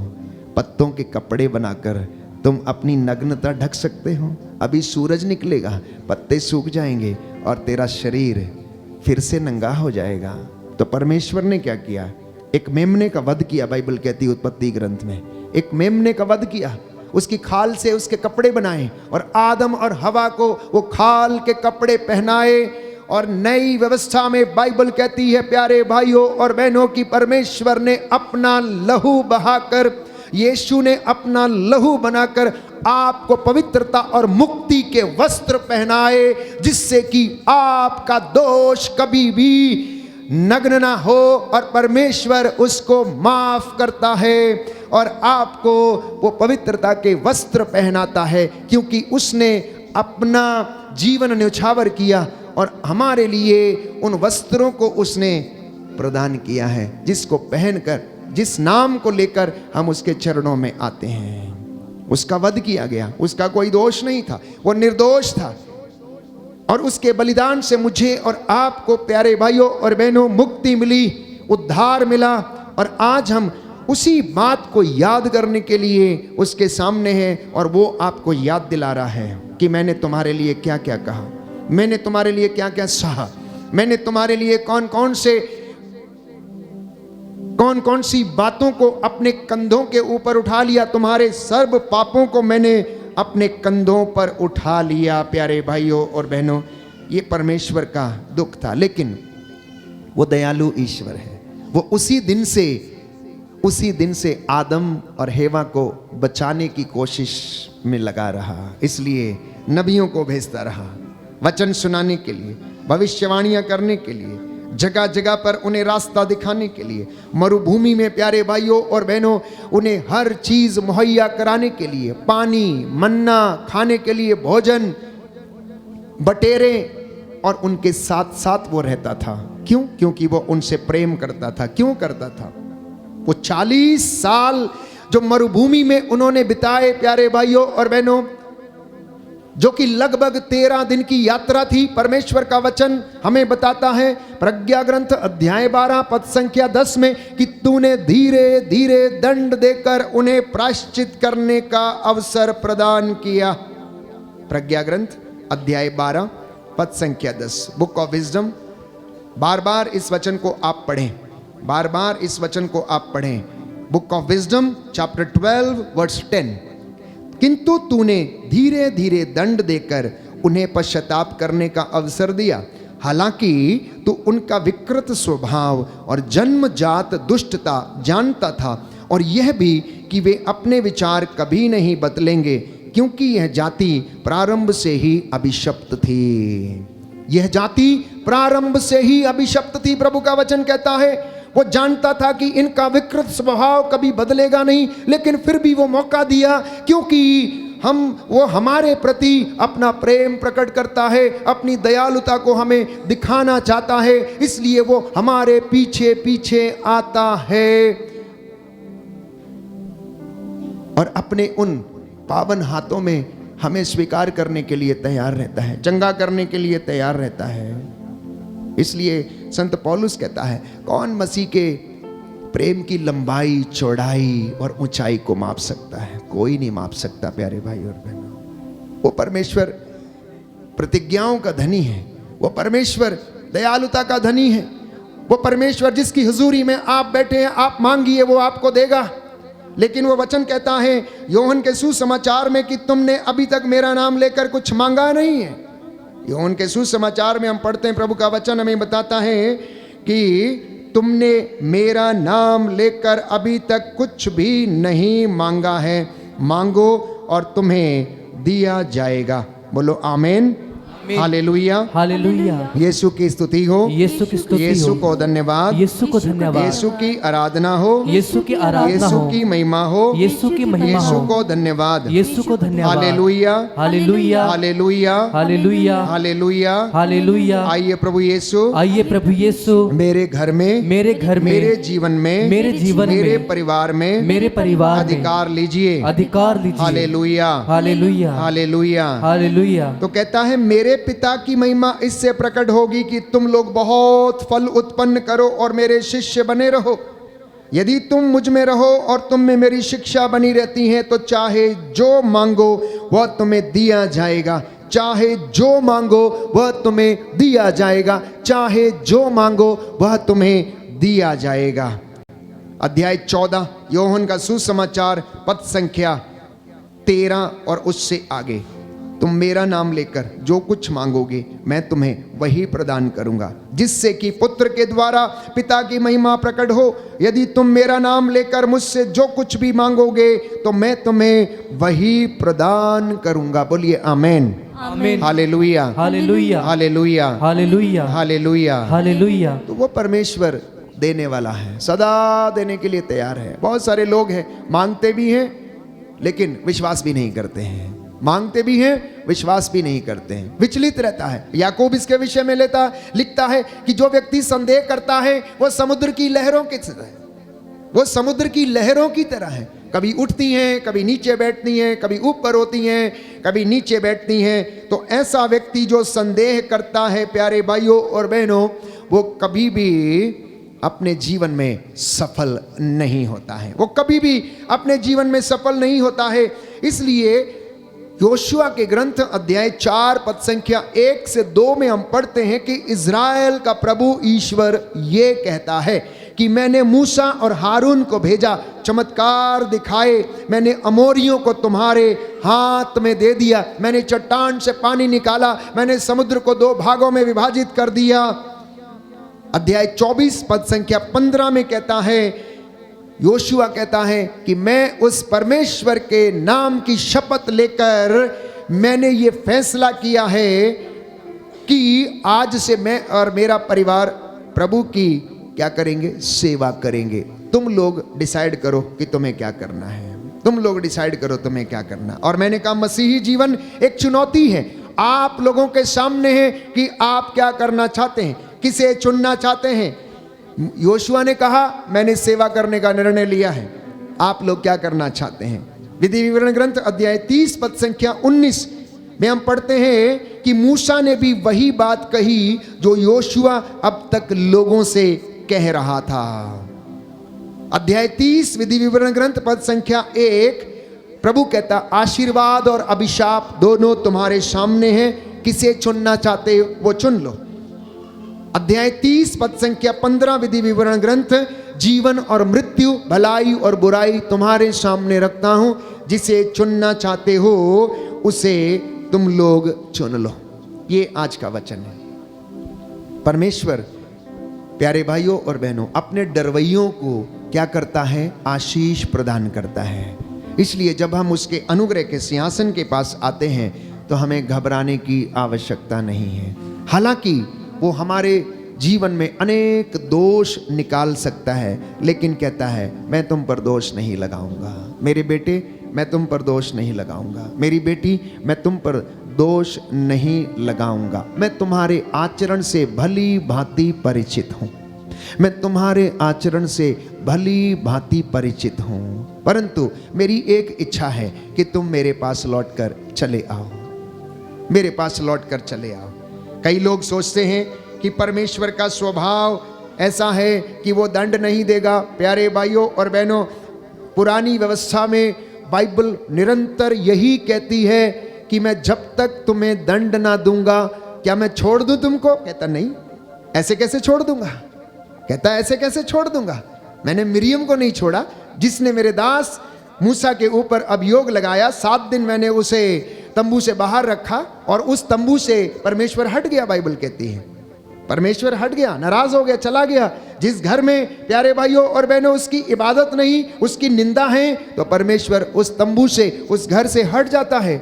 पत्तों के कपड़े बनाकर तुम अपनी नग्नता ढक सकते हो? अभी सूरज निकलेगा, पत्ते सूख जाएंगे और तेरा शरीर फिर से नंगा हो जाएगा। तो परमेश्वर ने क्या किया? एक मेमने का वध किया। बाइबल कहती है उत्पत्ति ग्रंथ में, एक मेमने का वध किया, उसकी खाल से उसके कपड़े बनाए और आदम और हवा को वो खाल के कपड़े पहनाए। और नई व्यवस्था में बाइबल कहती है, प्यारे भाइयों और बहनों, की परमेश्वर ने अपना लहू बहाकर, यीशु ने अपना लहू बनाकर आपको पवित्रता और मुक्ति के वस्त्र पहनाए, जिससे कि आपका दोष कभी भी नग्न ना हो और परमेश्वर उसको माफ करता है और आपको वो पवित्रता के वस्त्र पहनाता है, क्योंकि उसने अपना जीवन न्यौछावर किया और हमारे लिए उन वस्त्रों को उसने प्रदान किया है, जिसको पहनकर, जिस नाम को लेकर हम उसके चरणों में आते हैं। उसका वध किया गया, उसका कोई दोष नहीं था, वो निर्दोष था और उसके बलिदान से मुझे और आपको, प्यारे भाइयों और बहनों, मुक्ति मिली, उद्धार मिला। और आज हम उसी बात को याद करने के लिए उसके सामने है और वो आपको याद दिला रहा है कि मैंने तुम्हारे लिए क्या क्या कहा, मैंने तुम्हारे लिए क्या क्या सहा, मैंने तुम्हारे लिए कौन कौन सी बातों को अपने कंधों के ऊपर उठा लिया, तुम्हारे सर्व पापों को मैंने अपने कंधों पर उठा लिया। प्यारे भाइयों और बहनों, ये परमेश्वर का दुख था, लेकिन वो दयालु ईश्वर है। वो उसी दिन से आदम और हेवा को बचाने की कोशिश में लगा रहा, इसलिए नबियों को भेजता रहा, वचन सुनाने के लिए, भविष्यवाणियां करने के लिए, जगह जगह पर उन्हें रास्ता दिखाने के लिए, मरुभूमि में प्यारे भाइयों और बहनों उन्हें हर चीज मुहैया कराने के लिए, पानी, मन्ना खाने के लिए, भोजन, बटेरे, और उनके साथ साथ वो रहता था। क्यों? क्योंकि वो उनसे प्रेम करता था। क्यों करता था? वो 40 साल जो मरुभूमि में उन्होंने बिताए प्यारे भाइयों और बहनों, जो कि लगभग 13 दिन की यात्रा थी। परमेश्वर का वचन हमें बताता है प्रज्ञा ग्रंथ अध्याय 12 पद संख्या 10 में कि तूने धीरे धीरे दंड देकर उन्हें प्रायश्चित करने का अवसर प्रदान किया। प्रज्ञा ग्रंथ अध्याय 12 पद संख्या 10, बुक ऑफ विजडम। बार बार इस वचन को आप पढ़ें, बार बार इस वचन को आप पढ़ें। Book of wisdom chapter 12 verse 10। किंतु तूने धीरे धीरे दंड देकर उन्हें पश्चाताप करने का अवसर दिया, हालांकि तू उनका विकृत स्वभाव और जन्मजात दुष्टता जानता था, और यह भी कि वे अपने विचार कभी नहीं बदलेंगे, क्योंकि यह जाति प्रारंभ से ही अभिशप्त थी। यह जाति प्रारंभ से ही अभिशप्त थी। प्रभु का वचन कहता है वो जानता था कि इनका विकृत स्वभाव कभी बदलेगा नहीं, लेकिन फिर भी वो मौका दिया, क्योंकि वो हमारे प्रति अपना प्रेम प्रकट करता है, अपनी दयालुता को हमें दिखाना चाहता है, इसलिए वो हमारे पीछे पीछे आता है और अपने उन पावन हाथों में हमें स्वीकार करने के लिए तैयार रहता है, चंगा करने के लिए तैयार रहता है। इसलिए संत पौलुस कहता है कौन मसीह के प्रेम की लंबाई, चौड़ाई और ऊंचाई को माप सकता है? कोई नहीं माप सकता प्यारे भाई और बहनों। वो परमेश्वर प्रतिज्ञाओं का धनी है, वो परमेश्वर दयालुता का धनी है, वो परमेश्वर जिसकी हुजूरी में आप बैठे हैं, आप मांगिए वो आपको देगा। लेकिन वो वचन कहता है योहन के सुसमाचार में कि तुमने अभी तक मेरा नाम लेकर कुछ मांगा नहीं है। योहन के सुसमाचार में हम पढ़ते हैं, प्रभु का वचन हमें बताता है कि तुमने मेरा नाम लेकर अभी तक कुछ भी नहीं मांगा है, मांगो और तुम्हें दिया जाएगा। बोलो आमीन, हालेलुया, हालेलुया। यीशु की स्तुति हो, यीशु की स्तुति हो, यीशु को धन्यवाद, यीशु को धन्यवाद, यीशु की आराधना हो, यीशु की आराधना यीशु हो, की महिमा हो, यीशु की महिमा यीशु हो, को धन्यवाद, यीशु को धन्यवाद। Hallelujah, hallelujah, hallelujah, hallelujah, hallelujah, hallelujah. आइए प्रभु यीशु, आइए प्रभु यीशु मेरे घर में, मेरे घर में, मेरे जीवन में, मेरे जीवन में, मेरे परिवार में, मेरे परिवार में अधिकार लीजिए, अधिकार लीजिए। Hallelujah, hallelujah, hallelujah, hallelujah. तो कहता है मेरे पिता की महिमा इससे प्रकट होगी कि तुम लोग बहुत फल उत्पन्न करो और मेरे शिष्य बने रहो। यदि तुम मुझ में रहो और तुम में मेरी शिक्षा बनी रहती है तो चाहे जो मांगो वह तुम्हें दिया जाएगा, चाहे जो मांगो वह तुम्हें दिया जाएगा, चाहे जो मांगो वह तुम्हें दिया जाएगा। अध्याय 14 योहन का सुसमाचार पद संख्या 13 और उससे आगे। तुम मेरा नाम लेकर जो कुछ मांगोगे मैं तुम्हें वही प्रदान करूंगा, जिससे कि पुत्र के द्वारा पिता की महिमा प्रकट हो। यदि तुम मेरा नाम लेकर मुझसे जो कुछ भी मांगोगे तो मैं तुम्हें वही प्रदान करूंगा। बोलिए आमीन, आमीन, hallelujah, hallelujah, hallelujah, hallelujah, hallelujah, hallelujah. तो वो परमेश्वर देने वाला है, सदा देने के लिए तैयार है। बहुत सारे लोग हैं मांगते भी हैं लेकिन विश्वास भी नहीं करते हैं, मांगते भी हैं विश्वास भी नहीं करते हैं, विचलित रहता है। याकूब इसके विषय में लिखता है कि जो व्यक्ति संदेह करता है वो समुद्र की लहरों की तरह है, वो समुद्र की लहरों की तरह है, कभी उठती हैं, कभी नीचे बैठती हैं, कभी ऊपर होती हैं, कभी नीचे बैठती हैं। तो ऐसा व्यक्ति जो संदेह करता है प्यारे भाइयों और बहनों, वो कभी भी अपने जीवन में सफल नहीं होता है, वो कभी भी अपने जीवन में सफल नहीं होता है। इसलिए योशुआ के ग्रंथ अध्याय 4 पद संख्या 1 से 2 में हम पढ़ते हैं कि इज़राइल का प्रभु ईश्वर ये कहता है कि मैंने मूसा और हारून को भेजा, चमत्कार दिखाए, मैंने अमोरियों को तुम्हारे हाथ में दे दिया, मैंने चट्टान से पानी निकाला, मैंने समुद्र को 2 भागों में विभाजित कर दिया। अध्याय 24 पद संख्या 15 में कहता है, योशुआ कहता है कि मैं उस परमेश्वर के नाम की शपथ लेकर मैंने ये फैसला किया है कि आज से मैं और मेरा परिवार प्रभु की क्या करेंगे, सेवा करेंगे। तुम लोग डिसाइड करो कि तुम्हें क्या करना है, तुम लोग डिसाइड करो तुम्हें क्या करना। और मैंने कहा मसीही जीवन एक चुनौती है, आप लोगों के सामने है कि आप क्या करना चाहते हैं, किसे चुनना चाहते हैं। योशुआ ने कहा मैंने सेवा करने का निर्णय लिया है, आप लोग क्या करना चाहते हैं। विधि विवरण ग्रंथ अध्याय 30 पद संख्या 19 में हम पढ़ते हैं कि मूसा ने भी वही बात कही जो योशुआ अब तक लोगों से कह रहा था। अध्याय 30 विधि विवरण ग्रंथ पद संख्या 1, प्रभु कहता आशीर्वाद और अभिशाप दोनों तुम्हारे सामने हैं, किसे चुनना चाहते हो वो चुन लो। अध्याय 30 पद संख्या 15 विधि विवरण ग्रंथ, जीवन और मृत्यु, भलाई और बुराई तुम्हारे सामने रखता हूं, जिसे चुनना चाहते हो उसे तुम लोग चुन लो। ये आज का वचन है। परमेश्वर प्यारे भाइयों और बहनों अपने डरवैयों को क्या करता है, आशीष प्रदान करता है। इसलिए जब हम उसके अनुग्रह के सिंहासन के पास आते हैं तो हमें घबराने की आवश्यकता नहीं है। हालांकि वो हमारे जीवन में अनेक दोष निकाल सकता है, लेकिन कहता है मैं तुम पर दोष नहीं लगाऊंगा। मेरे बेटे मैं तुम पर दोष नहीं लगाऊंगा, मेरी बेटी मैं तुम पर दोष नहीं लगाऊंगा। मैं तुम्हारे आचरण से भली भांति परिचित हूं, मैं तुम्हारे आचरण से भली भांति परिचित हूं, परंतु मेरी एक इच्छा है कि तुम मेरे पास लौटकर चले आओ, मेरे पास लौटकर चले आओ। कई लोग सोचते हैं कि परमेश्वर का स्वभाव ऐसा है कि वो दंड नहीं देगा। प्यारे भाइयों और बहनों, पुरानी व्यवस्था में बाइबल निरंतर यही कहती है कि मैं जब तक तुम्हें दंड ना दूंगा क्या मैं छोड़ दूं तुमको। कहता नहीं, ऐसे कैसे छोड़ दूंगा। कहता ऐसे कैसे छोड़ दूंगा। मैंने मिरियम को नहीं छोड़ा, जिसने मेरे दास मूसा के ऊपर अभियोग लगाया। 7 दिन मैंने उसे तंबू से बाहर रखा और उस तंबू से परमेश्वर हट गया। बाइबल कहती है परमेश्वर हट गया, नाराज हो गया, चला गया। जिस घर में प्यारे भाइयों और बहनों उसकी इबादत नहीं, उसकी निंदा है, तो परमेश्वर उस तंबू से, उस घर से हट जाता है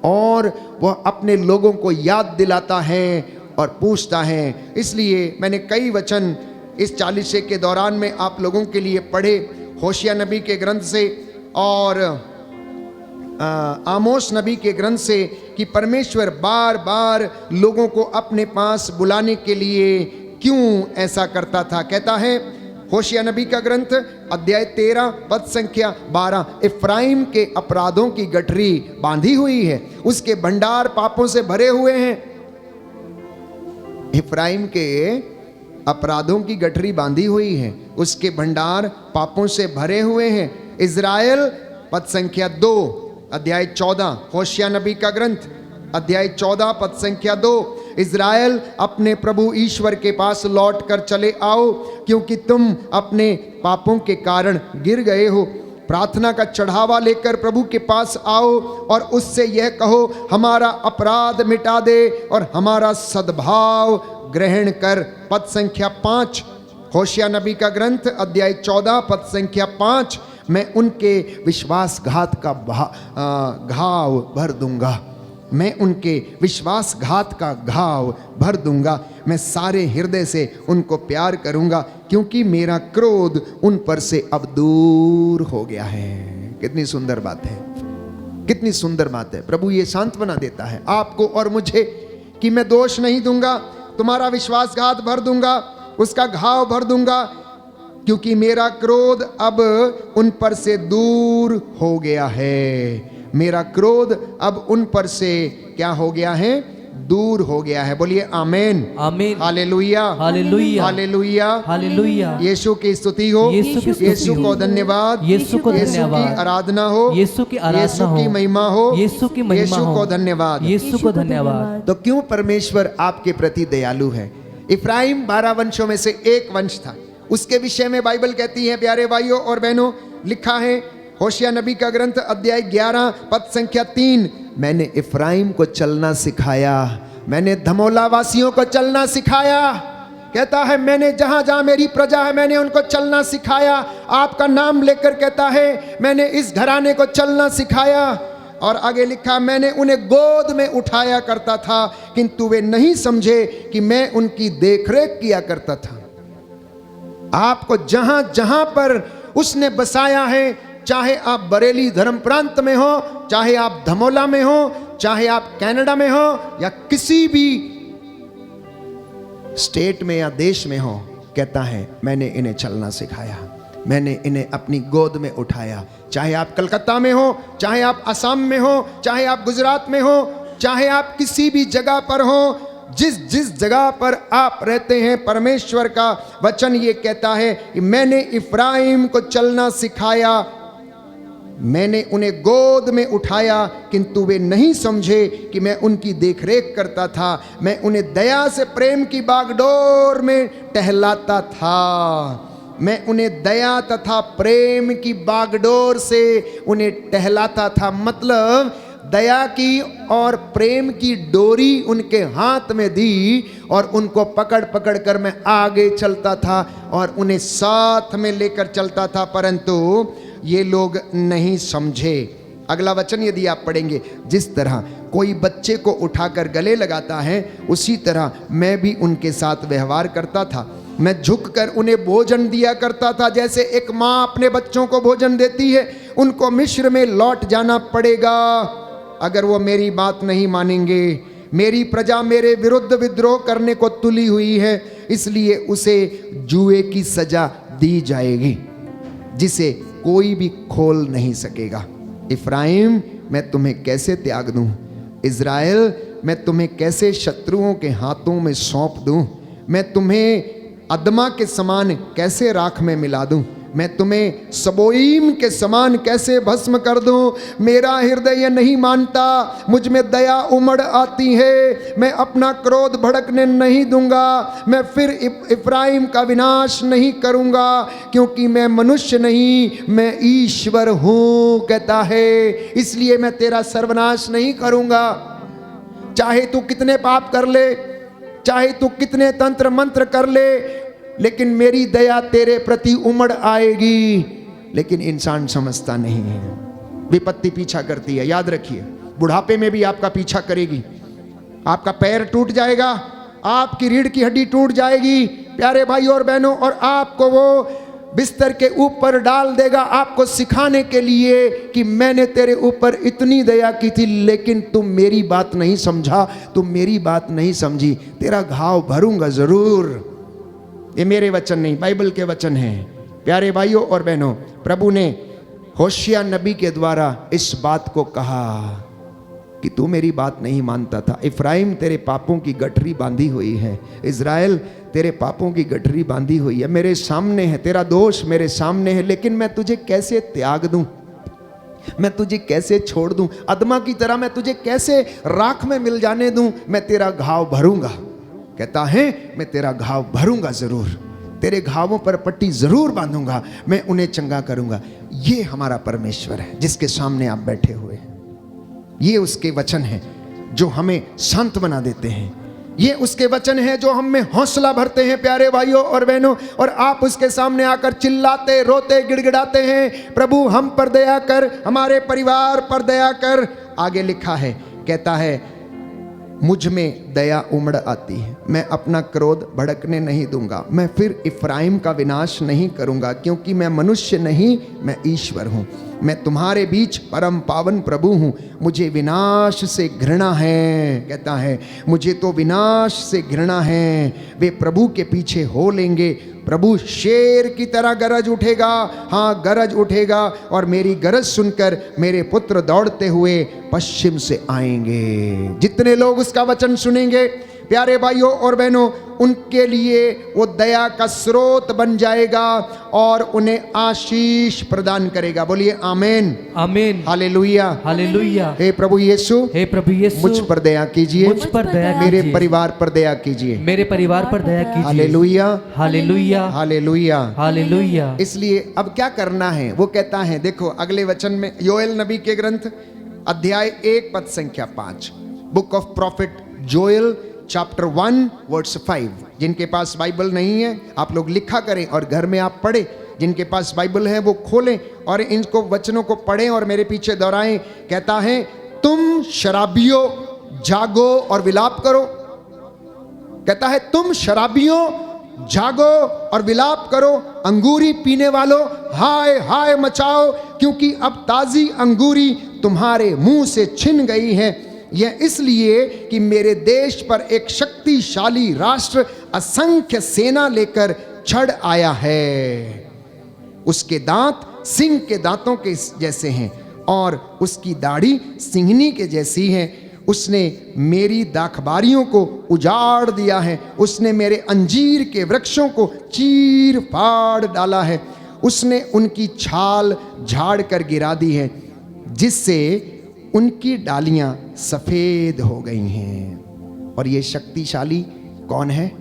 और वह अपने लोगों को याद दिलाता है और पूछता है। इसलिए मैंने कई वचन इस 40 के दौरान में आप लोगों के लिए पढ़े, होशिया नबी के ग्रंथ से और आमोस नबी के ग्रंथ से, कि परमेश्वर बार बार लोगों को अपने पास बुलाने के लिए क्यों ऐसा करता था। कहता है होशिया नबी का ग्रंथ अध्याय 13 पद संख्या 12, इफ्राइम के अपराधों की गठरी बांधी हुई है, उसके भंडार पापों से भरे हुए हैं। इफ्राइम के अपराधों की गठरी बांधी हुई है, उसके भंडार पापों से भरे हुए हैं। इज़राइल पद संख्या 2 अध्याय 14, होशिया नबी का ग्रंथ अध्याय 14 पद संख्या 2, इज़राइल अपने प्रभु ईश्वर के पास लौट कर चले आओ, क्योंकि तुम अपने पापों के कारण गिर गए हो। प्रार्थना का चढ़ावा लेकर प्रभु के पास आओ और उससे यह कहो, हमारा अपराध मिटा दे और हमारा सद्भाव ग्रहण कर। पद संख्या 5, होशिया नबी का ग्रंथ अध्याय 14 पद संख्या 5, मैं उनके विश्वासघात का घाव भर दूंगा, मैं उनके विश्वासघात का घाव भर दूंगा, मैं सारे हृदय से उनको प्यार करूंगा, क्योंकि मेरा क्रोध उन पर से अब दूर हो गया है। कितनी सुंदर बात है, कितनी सुंदर बात है। प्रभु ये सांत्वना देता है आपको और मुझे कि मैं दोष नहीं दूंगा, तुम्हारा विश्वासघात भर दूंगा, उसका घाव भर दूंगा, क्योंकि मेरा क्रोध अब उन पर से दूर हो गया है। मेरा क्रोध अब उन पर से क्या हो गया है, दूर हो गया है। बोलिए आमीन, आमीन, हालेलुया, हालेलुया, हालेलुया, हालेलुया। यीशु की स्तुति हो, यीशु की स्तुति यीशु हो। को धन्यवाद, यीशु को यीशु की धन्यवाद। आराधना हो, यीशु की आराधना यीशु की हो। महिमा हो, यीशु की महिमा यीशु हो। को धन्यवाद। यीशु को धन्यवाद। तो क्यों परमेश्वर आपके प्रति दयालु है? इफ्राइम 12 वंशों में से एक वंश था। उसके विषय में बाइबल कहती है, प्यारे भाइयों और बहनों, लिखा है होशिया नबी का ग्रंथ अध्याय 11 पद संख्या 3, मैंने इफ्राइम को चलना सिखाया, मैंने धमोला वासियों को चलना सिखाया। कहता है मैंने जहां जहां मेरी प्रजा है मैंने उनको चलना सिखाया। आपका नाम लेकर कहता है मैंने इस घराने को चलना सिखाया। और आगे लिखा, मैंने उन्हें गोद में उठाया करता था किंतु वे नहीं समझे कि मैं उनकी देखरेख किया करता था। आपको जहां जहां पर उसने बसाया है, चाहे आप बरेली धर्म प्रांत में हो, चाहे आप धमोला में हो, चाहे आप कनाडा में हो या किसी भी स्टेट में या देश में हो, कहता है मैंने इन्हें चलना सिखाया, मैंने इन्हें अपनी गोद में उठाया। चाहे आप कलकत्ता में हो, चाहे आप असम में हो, चाहे आप गुजरात में हो, चाहे आप किसी भी जगह पर हो, जिस जिस जगह पर आप रहते हैं, परमेश्वर का वचन ये कहता है कि मैंने इफ्राइम को चलना सिखाया, मैंने उन्हें गोद में उठाया किंतु वे नहीं समझे कि मैं उनकी देखरेख करता था। मैं उन्हें दया से प्रेम की बागडोर में टहलाता था। मैं उन्हें दया तथा प्रेम की बागडोर से उन्हें टहलाता था। मतलब दया की और प्रेम की डोरी उनके हाथ में दी और उनको पकड़ पकड़ कर मैं आगे चलता था और उन्हें साथ में लेकर चलता था, परंतु ये लोग नहीं समझे। अगला वचन यदि आप पढ़ेंगे, जिस तरह कोई बच्चे को उठाकर गले लगाता है उसी तरह मैं भी उनके साथ व्यवहार करता था। मैं झुककर उन्हें भोजन दिया करता था, जैसे एक माँ अपने बच्चों को भोजन देती है। उनको मिस्र में लौट जाना पड़ेगा अगर वो मेरी बात नहीं मानेंगे। मेरी प्रजा मेरे विरुद्ध विद्रोह करने को तुली हुई है, इसलिए उसे जुए की सजा दी जाएगी जिसे कोई भी खोल नहीं सकेगा। इफ्राइम, मैं तुम्हें कैसे त्याग दूं? इज़राइल, मैं तुम्हें कैसे शत्रुओं के हाथों में सौंप दूं? मैं तुम्हें अदमा के समान कैसे राख में मिला दूं? मैं तुम्हें सबोईम के समान कैसे भस्म कर दूं? मेरा हृदय यह नहीं मानता, मुझ में दया उमड़ आती है। मैं अपना क्रोध भड़कने नहीं दूंगा। मैं फिर इफ्राइम का विनाश नहीं करूंगा, क्योंकि मैं मनुष्य नहीं, मैं ईश्वर हूं, कहता है। इसलिए मैं तेरा सर्वनाश नहीं करूंगा। चाहे तू कितने पाप कर ले, चाहे तू कितने तंत्र मंत्र कर ले, लेकिन मेरी दया तेरे प्रति उमड़ आएगी। लेकिन इंसान समझता नहीं है। विपत्ति पीछा करती है, याद रखिए। बुढ़ापे में भी आपका पीछा करेगी। आपका पैर टूट जाएगा, आपकी रीढ़ की हड्डी टूट जाएगी, प्यारे भाई और बहनों, और आपको वो बिस्तर के ऊपर डाल देगा, आपको सिखाने के लिए कि मैंने तेरे ऊपर इतनी दया की थी, लेकिन तुम मेरी बात नहीं समझा, तुम मेरी बात नहीं समझी, तेरा घाव भरूंगा जरूर। ये मेरे वचन नहीं, बाइबल के वचन हैं। प्यारे भाइयों और बहनों, प्रभु ने होशिया नबी के द्वारा इस बात को कहा कि तू मेरी बात नहीं मानता था। इफ्राइम, तेरे पापों की गठरी बांधी हुई है। इज़राइल, तेरे पापों की गठरी बांधी हुई है, मेरे सामने है, तेरा दोष मेरे सामने है, लेकिन मैं तुझे कैसे त्याग दूं? मैं तुझे कैसे छोड़ दूं? अदमा की तरह मैं तुझे कैसे राख में मिल जाने दूं? मैं तेरा घाव भरूंगा, कहता है, मैं तेरा घाव भरूंगा जरूर, तेरे घावों पर पट्टी जरूर बांधूंगा, मैं उन्हें चंगा करूंगा। ये हमारा परमेश्वर है जिसके सामने आप बैठे हुए हैं। ये उसके वचन हैं जो हमें शांत बना देते हैं। ये उसके वचन हैं जो हम में हौसला भरते हैं, प्यारे भाइयों और बहनों। और आप उसके सामने आकर चिल्लाते, रोते, गिड़गिड़ाते हैं, प्रभु हम पर दया कर, हमारे परिवार पर दया कर। आगे लिखा है, कहता है, मुझ में दया उमड़ आती है। मैं अपना क्रोध भड़कने नहीं दूंगा, मैं फिर इफ्राइम का विनाश नहीं करूंगा, क्योंकि मैं मनुष्य नहीं, मैं ईश्वर हूँ। मैं तुम्हारे बीच परम पावन प्रभु हूँ, मुझे विनाश से घृणा है। कहता है मुझे तो विनाश से घृणा है। वे प्रभु के पीछे हो लेंगे, प्रभु शेर की तरह गरज उठेगा, हाँ गरज उठेगा, और मेरी गरज सुनकर मेरे पुत्र दौड़ते हुए पश्चिम से आएंगे। जितने लोग उसका वचन सुनेंगे प्यारे भाइयों और बहनों, उनके लिए वो दया का स्रोत बन जाएगा और उन्हें आशीष प्रदान करेगा। बोलिए आमीन आमीन। Hallelujah hallelujah. हे प्रभु यीशु, हे प्रभु यीशु, मुझ पर दया कीजिए, मुझ पर दया मेरे कीजिए, परिवार पर दया कीजिए, मेरे परिवार पर दया कीजिए। Hallelujah hallelujah. Hallelujah hallelujah. इसलिए अब क्या करना है वो कहता है, देखो अगले वचन में, योएल नबी के ग्रंथ अध्याय 1 पद संख्या 5, book of prophet Joel chapter 1 verse 5। जिनके पास बाइबल नहीं है आप लोग लिखा करें और घर में आप पढ़ें। जिनके पास बाइबल है वो खोलें और इनको वचनों को पढ़ें और मेरे पीछे दोहराएं। कहता है तुम शराबियों जागो और विलाप करो। कहता है तुम शराबियों जागो और विलाप करो, अंगूरी पीने वालों हाय हाय मचाओ, क्योंकि अब ताजी अंगूरी तुम्हारे मुंह से छिन गई है। यह इसलिए कि मेरे देश पर एक शक्तिशाली राष्ट्र असंख्य सेना लेकर चढ़ आया है। उसके दांत सिंह के दांतों के जैसे हैं और उसकी दाढ़ी सिंहनी के जैसी है। उसने मेरी दाखबारियों को उजाड़ दिया है, उसने मेरे अंजीर के वृक्षों को चीर फाड़ डाला है, उसने उनकी छाल झाड़ कर गिरा दी है, जिससे उनकी डालियां सफेद हो गई हैं। और ये शक्तिशाली कौन है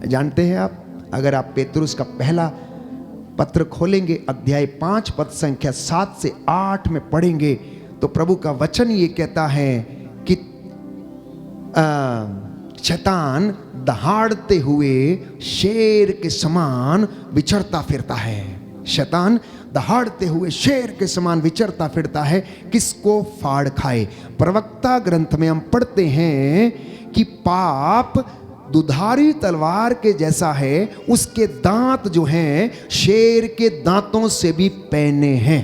जानते हैं आप? अगर आप पेतरुस का पहला पत्र खोलेंगे, अध्याय 5 पद संख्या 7 से 8 में पढ़ेंगे तो प्रभु का वचन ये कहता है कि शैतान दहाड़ते हुए शेर के समान विचरता फिरता है। शैतान दहाड़ते हुए शेर के समान विचरता फिरता है, किसको फाड़ खाए। प्रवक्ता ग्रंथ में हम पढ़ते हैं कि पाप दुधारी तलवार के जैसा है, उसके दांत जो हैं शेर के दांतों से भी पैने हैं,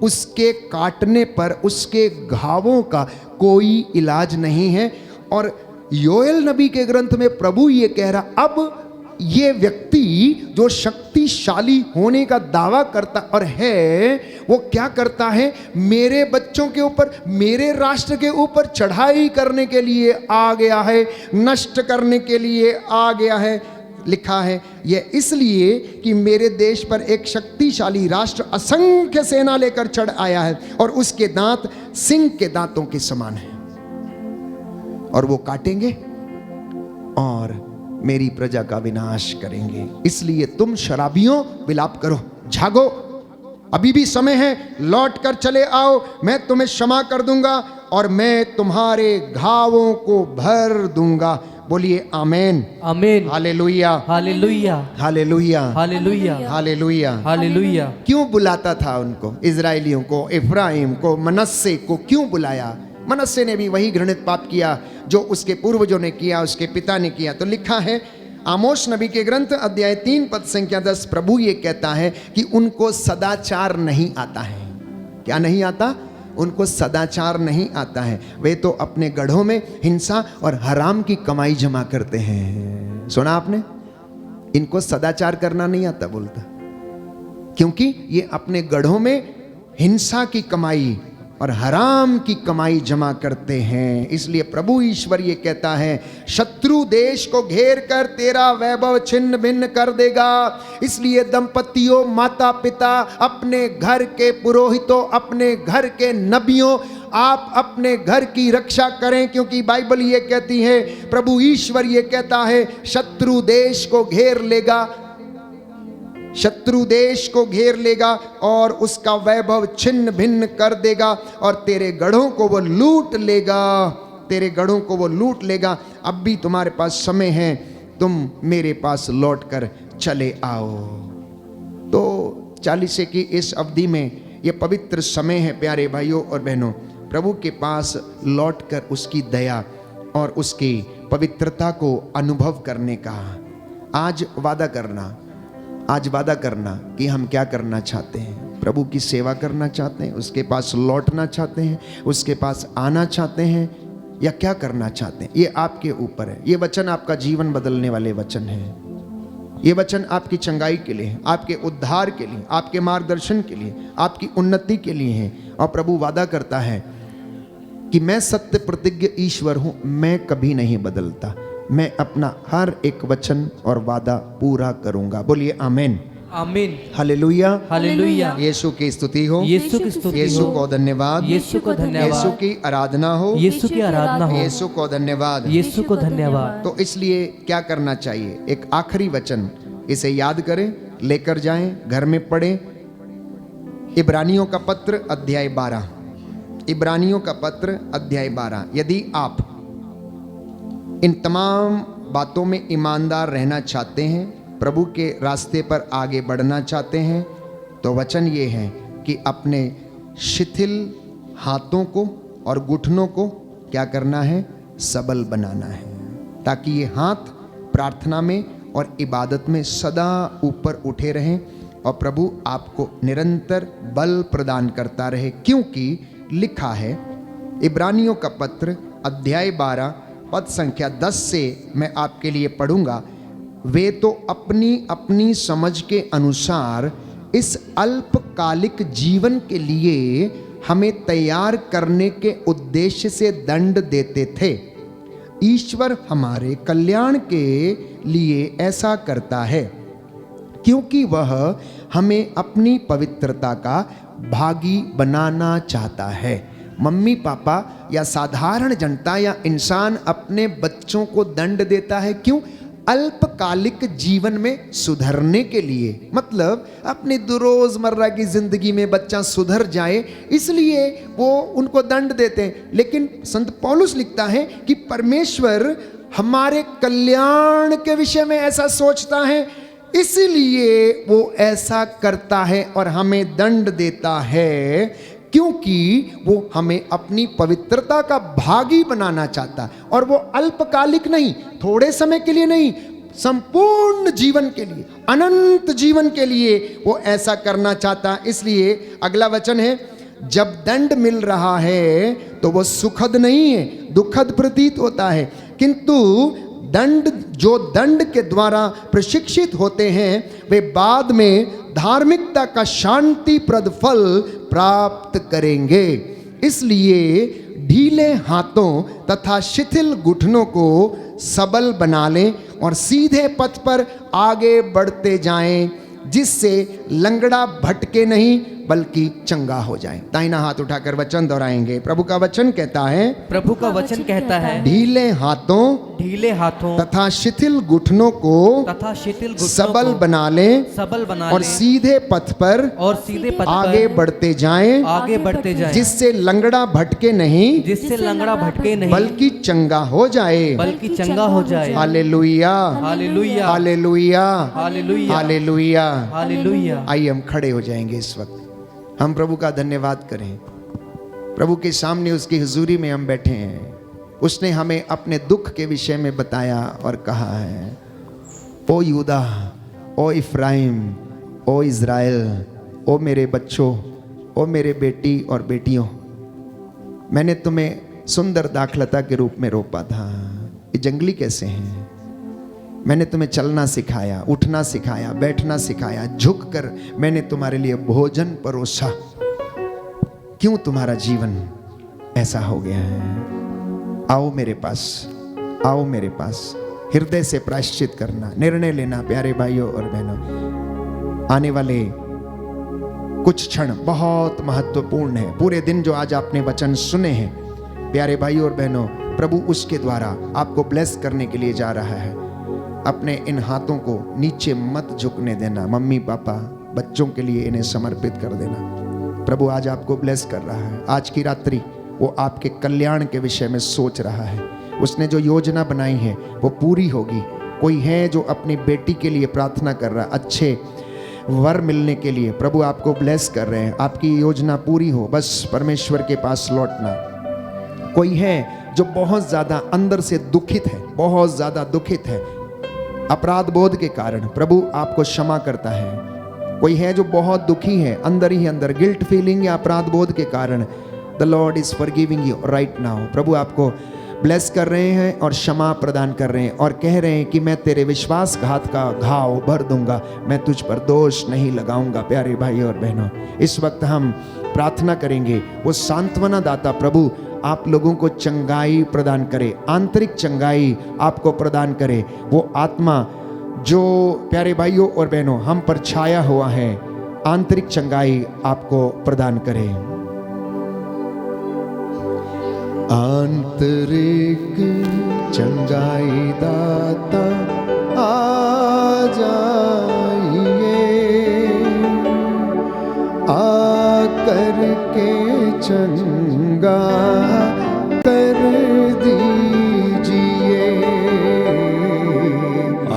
उसके काटने पर उसके घावों का कोई इलाज नहीं है। और योएल नबी के ग्रंथ में प्रभु ये कह रहा, अब ये व्यक्ति जो शक्तिशाली होने का दावा करता और है, वो क्या करता है? मेरे बच्चों के ऊपर, मेरे राष्ट्र के ऊपर चढ़ाई करने के लिए आ गया है, नष्ट करने के लिए आ गया है। लिखा है यह इसलिए कि मेरे देश पर एक शक्तिशाली राष्ट्र असंख्य सेना लेकर चढ़ आया है और उसके दांत सिंह के दांतों के समान है, और वो काटेंगे और मेरी प्रजा का विनाश करेंगे। इसलिए तुम शराबियों विलाप करो, जागो, अभी भी समय है, लौट कर चले आओ, मैं तुम्हें क्षमा कर दूंगा और मैं तुम्हारे घावों को भर दूंगा। बोलिए आमीन आमीन। Hallelujah hallelujah. Hallelujah hallelujah. Hallelujah. Hallelujah. क्यों बुलाता था उनको, इजराइलियों को, इफ्राइम को, मनस्से को क्यों बुलाया? मनस्से ने भी वही घृणित पाप किया जो उसके पूर्वजों ने किया, उसके पिता ने किया। तो लिखा है आमोस नबी के ग्रंथ अध्याय 3 पद संख्या 10, प्रभु ये कहता है कि उनको सदाचार नहीं आता है। क्या नहीं आता? उनको सदाचार नहीं आता है। वे तो अपने गढ़ों में हिंसा और हराम की कमाई जमा करते हैं। सुना आपने? इनको सदाचार करना नहीं आता बोलता, क्योंकि ये अपने गढ़ों में हिंसा की कमाई और हराम की कमाई जमा करते हैं। इसलिए प्रभु ईश्वर ये कहता है, शत्रु देश को घेर कर तेरा वैभव छिन्न भिन्न कर देगा। इसलिए दंपतियों, माता पिता, अपने घर के पुरोहितों, अपने घर के नबियों, आप अपने घर की रक्षा करें, क्योंकि बाइबल ये कहती है, प्रभु ईश्वर ये कहता है, शत्रु देश को घेर लेगा, शत्रु देश को घेर लेगा और उसका वैभव छिन्न भिन्न कर देगा और तेरे गढ़ों को वो लूट लेगा, तेरे गढ़ों को वो लूट लेगा। अब भी तुम्हारे पास समय है, तुम मेरे पास लौट कर चले आओ। तो 40 की इस अवधि में ये पवित्र समय है प्यारे भाइयों और बहनों, प्रभु के पास लौट कर उसकी दया और उसकी पवित्रता को अनुभव करने का। आज वादा करना कि हम क्या करना चाहते हैं। प्रभु की सेवा करना चाहते हैं, उसके पास लौटना चाहते हैं, उसके पास आना चाहते हैं, या क्या करना चाहते हैं, ये आपके ऊपर है। ये वचन आपका जीवन बदलने वाले वचन है। ये वचन आपकी चंगाई के लिए है, आपके उद्धार के लिए, आपके मार्गदर्शन के लिए, आपकी उन्नति के लिए है। और प्रभु वादा करता है कि मैं सत्य प्रतिज्ञ ईश्वर हूं, मैं कभी नहीं बदलता, मैं अपना हर एक वचन और वादा पूरा करूंगा। बोलिए आमीन, आमीन, हालेलुया, हालेलुया। यीशु की स्तुति हो, यीशु की स्तुति यीशु हो, को धन्यवाद, यीशु को धन्यवाद, यीशु की आराधना हो, यीशु की आराधना हो, यीशु को धन्यवाद। यीशु को धन्यवाद। तो इसलिए क्या करना चाहिए, एक आखिरी वचन इसे याद करें, लेकर जाएं, घर में पढ़ें। इब्रानियों का पत्र अध्याय 12, इब्रानियों का पत्र अध्याय 12। यदि आप इन तमाम बातों में ईमानदार रहना चाहते हैं, प्रभु के रास्ते पर आगे बढ़ना चाहते हैं, तो वचन ये है कि अपने शिथिल हाथों को और घुटनों को क्या करना है, सबल बनाना है, ताकि ये हाथ प्रार्थना में और इबादत में सदा ऊपर उठे रहें और प्रभु आपको निरंतर बल प्रदान करता रहे। क्योंकि लिखा है, इब्रानियों का पत्र अध्याय 12 पद संख्या 10 से मैं आपके लिए पढ़ूंगा। वे तो अपनी अपनी समझ के अनुसार इस अल्पकालिक जीवन के लिए हमें तैयार करने के उद्देश्य से दंड देते थे। ईश्वर हमारे कल्याण के लिए ऐसा करता है, क्योंकि वह हमें अपनी पवित्रता का भागी बनाना चाहता है। मम्मी पापा या साधारण जनता या इंसान अपने बच्चों को दंड देता है, क्यों? अल्पकालिक जीवन में सुधरने के लिए, मतलब अपनी रोजमर्रा की जिंदगी में बच्चा सुधर जाए, इसलिए वो उनको दंड देते हैं। लेकिन संत पौलुस लिखता है कि परमेश्वर हमारे कल्याण के विषय में ऐसा सोचता है, इसलिए वो ऐसा करता है और हमें दंड देता है, क्योंकि वो हमें अपनी पवित्रता का भागी बनाना चाहता है। और वो अल्पकालिक नहीं, थोड़े समय के लिए नहीं, संपूर्ण जीवन के लिए, अनंत जीवन के लिए वो ऐसा करना चाहता है। इसलिए अगला वचन है, जब दंड मिल रहा है तो वो सुखद नहीं है, दुखद प्रतीत होता है, किंतु जो दंड के द्वारा प्रशिक्षित होते हैं वे बाद में धार्मिकता का शांतिप्रद फल प्राप्त करेंगे। इसलिए ढीले हाथों तथा शिथिल घुटनों को सबल बना लें और सीधे पथ पर आगे बढ़ते जाएं, जिससे लंगड़ा भटके नहीं बल्कि चंगा हो जाए। दाहिना हाथ उठाकर वचन दोहराएंगे। प्रभु का वचन कहता है, प्रभु का वचन कहता है, ढीले हाथों तथा शिथिल घुटनों को सबल बना लें और सीधे पथ पर आगे बढ़ते जाएं, जिससे लंगड़ा भटके नहीं बल्कि चंगा हो जाए। Hallelujah, hallelujah, hallelujah, hallelujah, hallelujah, hallelujah. आइए हम खड़े हो जाएंगे। इस वक्त हम प्रभु का धन्यवाद करें। प्रभु के सामने उसकी हुजूरी में हम बैठे हैं। उसने हमें अपने दुख के विषय में बताया और कहा है, ओ यूदा, ओ इफ्राइम, ओ इज़राइल, ओ मेरे बच्चों, ओ मेरे बेटी और बेटियों, मैंने तुम्हें सुंदर दाखलता के रूप में रोपा था। ये जंगली कैसे हैं? मैंने तुम्हें चलना सिखाया, उठना सिखाया, बैठना सिखाया, झुककर मैंने तुम्हारे लिए भोजन परोसा। क्यों तुम्हारा जीवन ऐसा हो गया है? आओ मेरे पास, आओ मेरे पास। हृदय से प्रायश्चित करना, निर्णय लेना। प्यारे भाइयों और बहनों, आने वाले कुछ क्षण बहुत महत्वपूर्ण है। पूरे दिन जो आज आपने वचन सुने हैं, प्यारे भाइयों और बहनों, प्रभु उसके द्वारा आपको ब्लेस करने के लिए जा रहा है। अपने इन हाथों को नीचे मत झुकने देना। मम्मी पापा बच्चों के लिए इन्हें समर्पित कर देना। प्रभु आज आपको ब्लेस कर रहा है। आज की रात्रि वो आपके कल्याण के विषय में सोच रहा है। उसने जो योजना बनाई है वो पूरी होगी। कोई है जो अपनी बेटी के लिए प्रार्थना कर रहा है, अच्छे वर मिलने के लिए। प्रभु आपको ब्लेस कर रहे हैं। आपकी योजना पूरी हो, बस परमेश्वर के पास लौटना। कोई है जो बहुत ज़्यादा अंदर से दुखित है, बहुत ज़्यादा दुखित है अपराध बोध के कारण, प्रभु आपको क्षमा करता है। कोई है जो बहुत दुखी है अंदर ही अंदर, गिल्ट फीलिंग या अपराध बोध के कारण, the lord is forgiving you right now. प्रभु आपको ब्लेस कर रहे हैं और क्षमा प्रदान कर रहे हैं और कह रहे हैं कि मैं तेरे विश्वासघात का घाव भर दूंगा, मैं तुझ पर दोष नहीं लगाऊंगा। प्यारे भाई और बहनों, इस वक्त हम प्रार्थना करेंगे, वो सांत्वना दाता प्रभु आप लोगों को चंगाई प्रदान करे, आंतरिक चंगाई आपको प्रदान करे। वो आत्मा जो प्यारे भाइयों और बहनों हम पर छाया हुआ है, आंतरिक चंगाई आपको प्रदान करे। आंतरिक चंगाई दाता आ जाइए, आकर के चंगा कर दीजिए।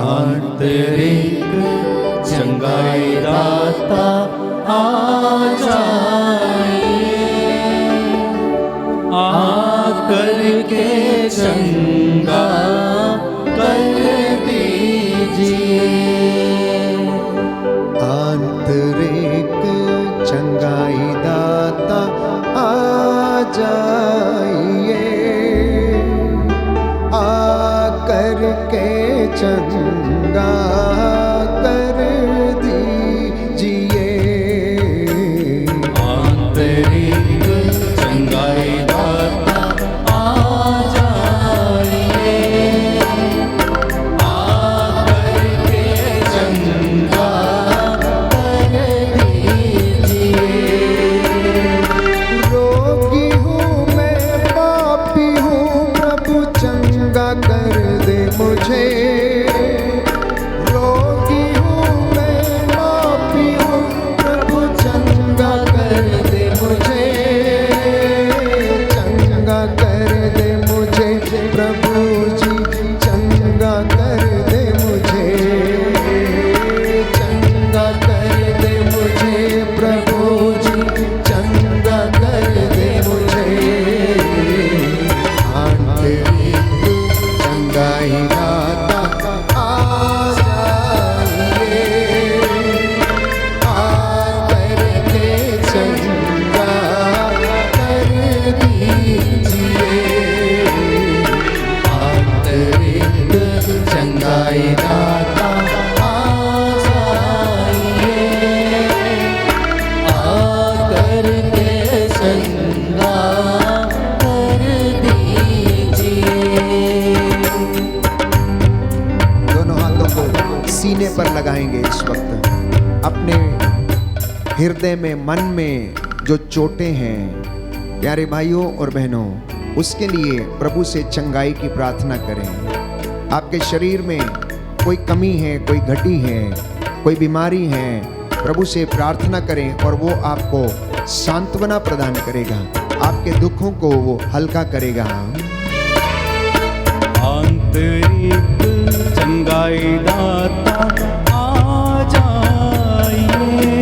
आंतरिक चंगाई दाता आ जाइए, आकर के चंगा कर दीजिए। आंतरिक चंगाई दाता आ जाइए, आकर के चंगा कर दीजिए। आंतरिक चंगाई दाता आ जाइए, आकर के चंगा कर दीजिए। रोगी हूँ मैं, पापी हूँ, प्रभु चंगा कर दे मुझे। रोगी हूँ मैं, पापी हूँ, प्रभु चंगा कर दे मुझे, चंगा कर दे मुझे प्रभु जी, चंगा कर दे मुझे, चंगा कर दे मुझे प्रभु जी, चंगा कर दे मुझे। आंतरिक चंगाई दाता आ जाइए, आकर के चंगा कर दीजिए। आंतरिक चंगाई दाता आ जाइए, आकर के चंगा कर दीजिए। दोनों हाथों को सीने पर लगाएंगे इस वक्त। अपने हृदय में, मन में जो चोटें हैं प्यारे भाइयों और बहनों, उसके लिए प्रभु से चंगाई की प्रार्थना करें। आपके शरीर में कोई कमी है, कोई घटी है, कोई बीमारी है, प्रभु से प्रार्थना करें और वो आपको सांत्वना प्रदान करेगा, आपके दुखों को वो हल्का करेगा। आंतरिक चंगाई दाता आ जाइए,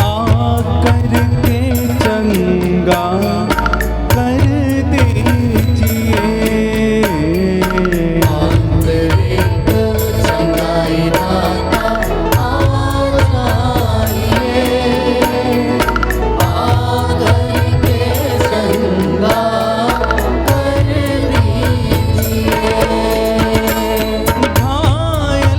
आकर के चंगा कर दीजिए। आंतरिक चंगाई दाता आ जाइए, आकर के चंगा कर दीजिए। घायल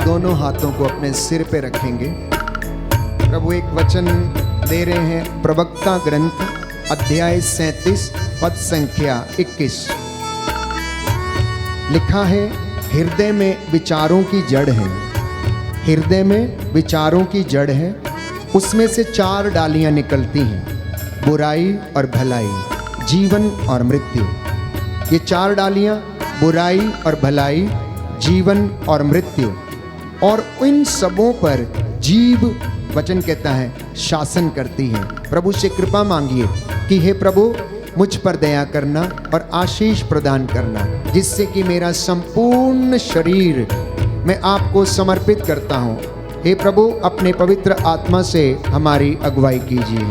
दोनों हाथों को अपने सिर पे रखेंगे। प्रभु एक वचन दे रहे हैं, प्रवक्ता ग्रंथ अध्याय 37 पद संख्या 21। लिखा है, हृदय में विचारों की जड़ है, हृदय में विचारों की जड़ है, उसमें से 4 डालियां निकलती हैं, बुराई और भलाई, जीवन और मृत्यु। ये 4 डालियां बुराई और भलाई, जीवन और मृत्यु, और इन सबों पर जीव, वचन कहता है, शासन करती है। प्रभु से कृपा मांगिए कि हे प्रभु मुझ पर दया करना और आशीष प्रदान करना, जिससे कि मेरा संपूर्ण शरीर मैं आपको समर्पित करता हूँ। हे प्रभु अपने पवित्र आत्मा से हमारी अगुवाई कीजिए।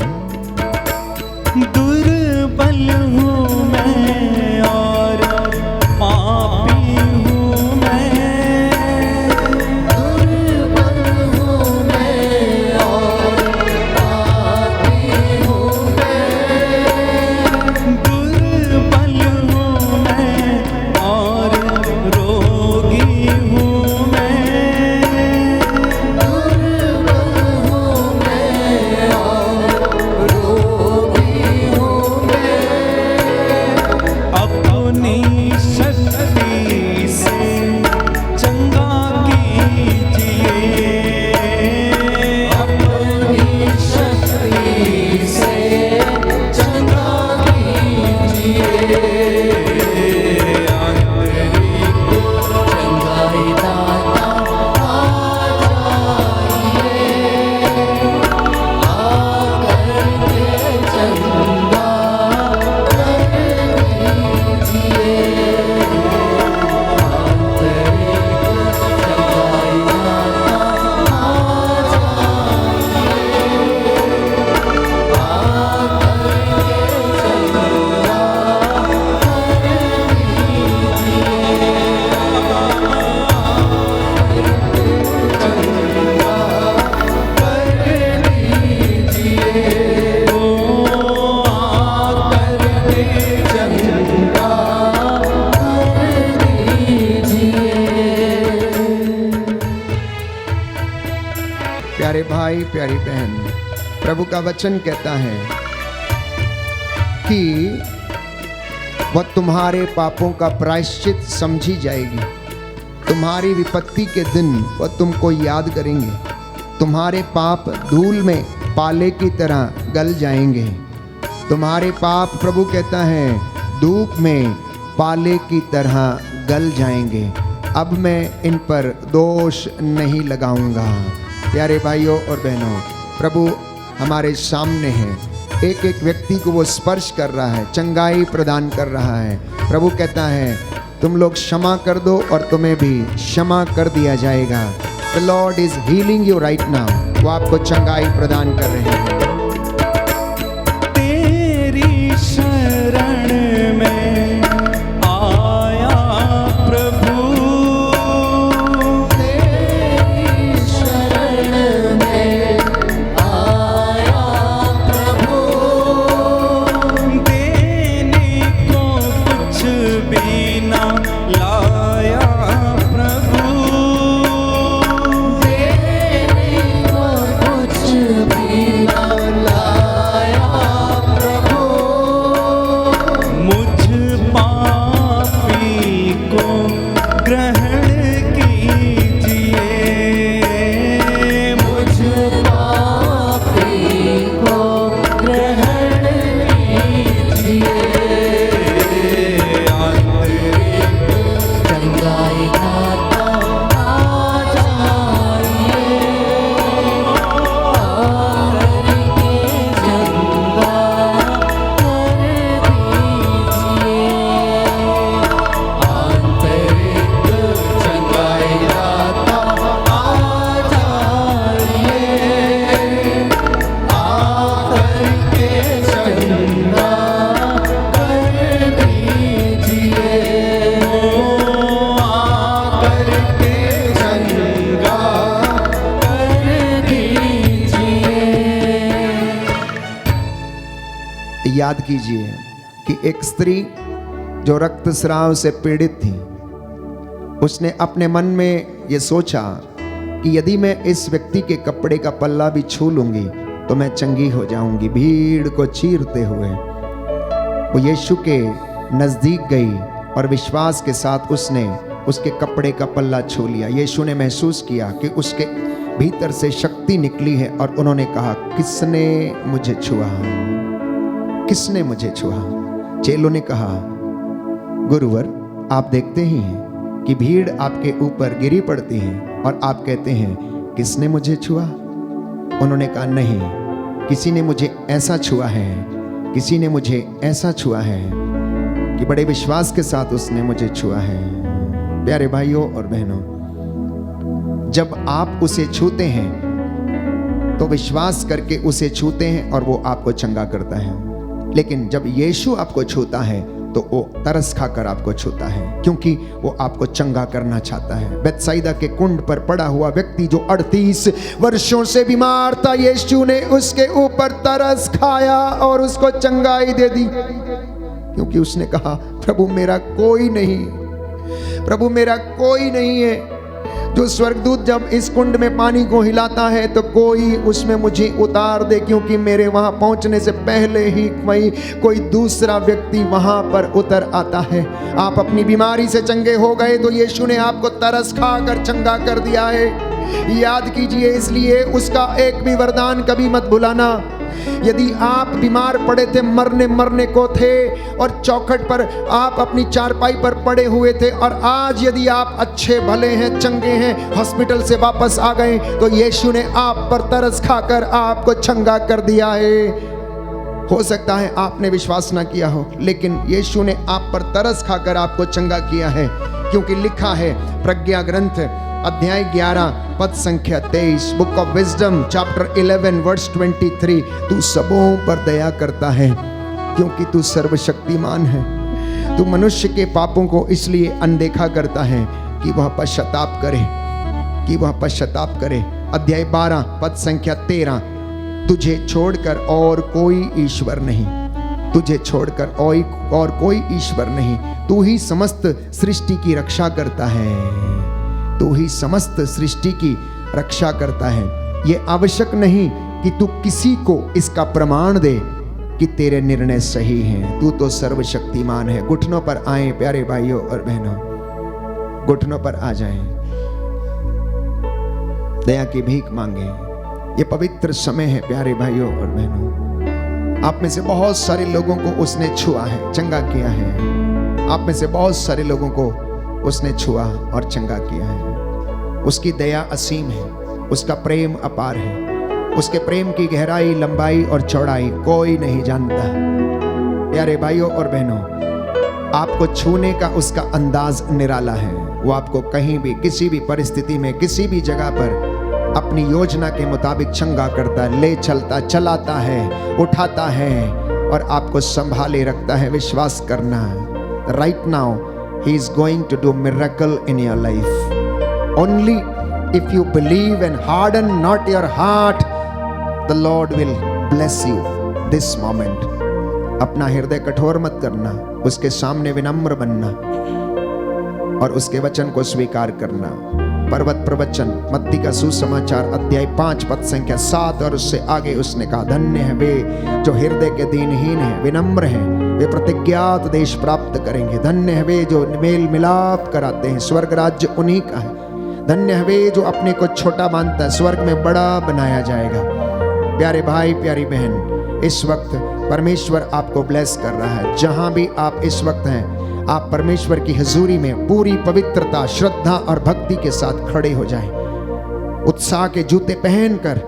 दुर्बल हूँ मैं और पापी हूँ मैं, दुर्बल हूँ मैं और पापी हूँ मैं, दुर्बल हूँ मैं और रोगी हूँ मैं, दुर्बल हूँ मैं और रोगी हूँ मैं, अपनी शक्ति से चंगा कीजिए, अपनी शक्ति से चंगा कीजिए, चंगाई दाता आ जाइए, आकर के चंगा कर दीजिए, चंगाई दाता आ प्यारे भाई प्यारी बहन, प्रभु का वचन कहता है कि वह तुम्हारे पापों का प्रायश्चित समझी जाएगी। तुम्हारी विपत्ति के दिन वह तुमको याद करेंगे। तुम्हारे पाप धूल में पाले की तरह गल जाएंगे। तुम्हारे पाप, प्रभु कहता है, धूप में पाले की तरह गल जाएंगे। अब मैं इन पर दोष नहीं लगाऊंगा। प्यारे भाइयों और बहनों, प्रभु हमारे सामने है, एक एक व्यक्ति को वो स्पर्श कर रहा है, चंगाई प्रदान कर रहा है। प्रभु कहता है, तुम लोग क्षमा कर दो और तुम्हें भी क्षमा कर दिया जाएगा। The lord is healing you right now. वो आपको चंगाई प्रदान कर रहे हैं। तेरी शरण में आया प्रभु, तेरी शरण में आया प्रभु, देने को कुछ भी ना लाया प्रभु, देने को कुछ भी ना लाया प्रभु, मुझ पापी को ग्रहण कीजिए, मुझ पापी को ग्रहण कीजिए, चंगाई दाता आ जाइए, आकर के चंगा कर दीजिए, आंतरिक चंगाई दाता आ जाइए, आकर के चंगा कर दीजिए, आकर के चंगा कर दीजिए। याद कीजिए कि एक स्त्री जो रक्तस्राव से पीड़ित थी, उसने अपने मन में ये सोचा कि यदि मैं इस व्यक्ति के कपड़े का पल्ला भी छू लूंगी तो मैं चंगी हो जाऊंगी। भीड़ को चीरते हुए वो यीशु के नजदीक गई और विश्वास के साथ उसने उसके कपड़े का पल्ला छू लिया। यीशु ने महसूस किया कि उसके भीतर से शक्ति निकली है और उन्होंने कहा, किसने मुझे छुआ? किसने मुझे छुआ? चेलों ने कहा, गुरुवर आप देखते ही हैं कि भीड़ आपके ऊपर गिरी पड़ती है और आप कहते हैं किसने मुझे छुआ? उन्होंने कहा, नहीं, किसी ने मुझे ऐसा छुआ है, किसी ने मुझे ऐसा छुआ है कि बड़े विश्वास के साथ उसने मुझे छुआ है। प्यारे भाइयों और बहनों, जब आप उसे छूते हैं तो विश्वास करके उसे छूते हैं और वो आपको चंगा करता है। लेकिन जब यीशु आपको छूता है तो वो तरस खाकर आपको छूता है, क्योंकि वो आपको चंगा करना चाहता है। बेथसाइदा के कुंड पर पड़ा हुआ व्यक्ति जो 38 वर्षों से बीमार था, यीशु ने उसके ऊपर तरस खाया और उसको चंगाई दे दी, क्योंकि उसने कहा, प्रभु मेरा कोई नहीं, प्रभु मेरा कोई नहीं है। जो स्वर्गदूत जब इस कुंड में पानी को हिलाता है तो कोई उसमें मुझे उतार दे, क्योंकि मेरे वहां पहुंचने से पहले ही कोई दूसरा व्यक्ति वहां पर उतर आता है। आप अपनी बीमारी से चंगे हो गए तो यीशु ने आपको तरस खाकर चंगा कर दिया है। याद कीजिए, इसलिए उसका एक भी वरदान कभी मत भुलाना। यदि आप बीमार पड़े थे, मरने को थे और चौखट पर आप अपनी चारपाई पर पड़े हुए थे, और आज यदि आप अच्छे भले हैं, चंगे हैं, हॉस्पिटल से वापस आ गए, तो यीशु ने आप पर तरस खाकर आपको चंगा कर दिया है। हो सकता है आपने विश्वास ना किया हो, लेकिन यीशु ने आप पर तरस खाकर आपको चंगा किया है, क्योंकि लिखा है प्रज्ञा ग्रंथ अध्याय 11 पद संख्या 23, book of wisdom chapter 11 verse 23, तू सबों पर दया करता है क्योंकि तू सर्वशक्तिमान है। तू मनुष्य के पापों को इसलिए अनदेखा करता है कि वह पश्चाताप करे, कि वह पश्चाताप करे। अध्याय 12 पद संख्या 13, तुझे छोड़कर और कोई ईश्वर नहीं, तुझे छोड़कर और कोई ईश्वर नहीं। तू ही समस्त सृष्टि की रक्षा करता है, तू ही समस्त सृष्टि की रक्षा करता है। ये आवश्यक नहीं कि तू किसी को इसका प्रमाण दे कि तेरे निर्णय सही हैं, तू तो सर्वशक्तिमान है। घुटनों पर आए प्यारे भाइयों और बहनों, घुटनों पर आ जाएं, दया की भीख मांगे। ये पवित्र समय है प्यारे भाइयों और बहनों। आप में से बहुत सारे लोगों को उसने छुआ है, चंगा किया है। आप में से बहुत सारे लोगों को उसने छुआ और चंगा किया है। उसकी दया असीम है, उसका प्रेम अपार है, उसके प्रेम की गहराई, लंबाई और चौड़ाई कोई नहीं जानता। प्यारे भाइयों और बहनों, आपको छूने का उसका अंदाज निराला है। वो आपको कहीं भी, किसी भी परिस्थिति में, किसी भी जगह पर अपनी योजना के मुताबिक चंगा करता है, ले चलता, चलाता है, उठाता है और आपको संभाले रखता है। विश्वास करना, right now He is going to do miracle in your life. Only if you believe and harden not your heart, the Lord will bless you this moment. अपना हृदय कठोर मत करना, उसके सामने विनम्र बनना और उसके वचन को स्वीकार करना। पर्वत प्रवचन मत्ती का सुसमाचार अध्याय 5 पद संख्या 7 और उससे आगे उसने कहा, धन्य है वे जो हृदय के दीनहीन हैं, विनम्र हैं, वे प्रतिज्ञात देश प्राप्त करेंगे। धन्य है वे जो मेल मिलाप कराते हैं, स्वर्ग राज्य उन्हीं का है। धन्य है वे जो अपने को छोटा मानता है, स्वर्ग में बड़ा बनाया जाएगा। प्यारे भाई, प्यारी बहन, इस वक्त परमेश्वर आपको ब्लेस कर रहा है। जहां भी आप इस वक्त हैं, आप परमेश्वर की हजूरी में पूरी पवित्रता, श्रद्धा और भक्ति के साथ खड़े हो जाएं। उत्साह के जूते पहनकर,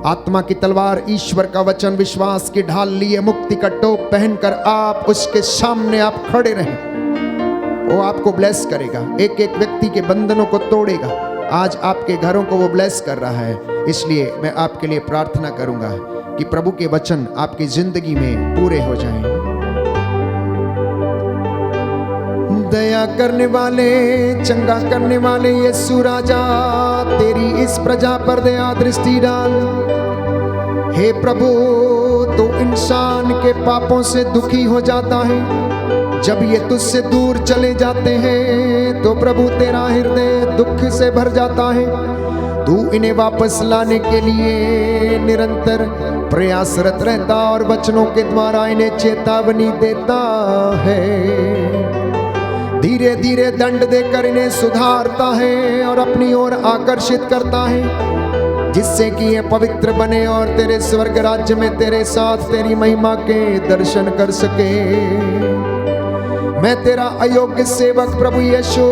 आत्मा की तलवार ईश्वर का वचन, विश्वास की ढाल लिए, मुक्ति का टोप पहनकर आप उसके सामने आप खड़े रहें। वो आपको ब्लेस करेगा, एक एक व्यक्ति के बंधनों को तोड़ेगा। आज आपके घरों को वो ब्लेस कर रहा है। इसलिए मैं आपके लिए प्रार्थना करूंगा कि प्रभु के वचन आपकी जिंदगी में पूरे हो जाएं। दया करने वाले, चंगा करने वाले यीशु राजा, तेरी इस प्रजा पर दया दृष्टि डाल। हे प्रभु, तो इंसान के पापों से दुखी हो जाता है, जब ये तुझसे दूर चले जाते हैं तो प्रभु तेरा हृदय दुख से भर जाता है। तू इन्हें वापस लाने के लिए निरंतर प्रयासरत रहता और वचनों के द्वारा इन्हें चेतावनी देता है। धीरे धीरे दंड देकर इन्हें सुधारता है और अपनी ओर आकर्षित करता है, जिससे कि ये पवित्र बने और तेरे स्वर्ग राज्य में तेरे साथ तेरी महिमा के दर्शन कर सके। मैं तेरा अयोग्य सेवक प्रभु यीशु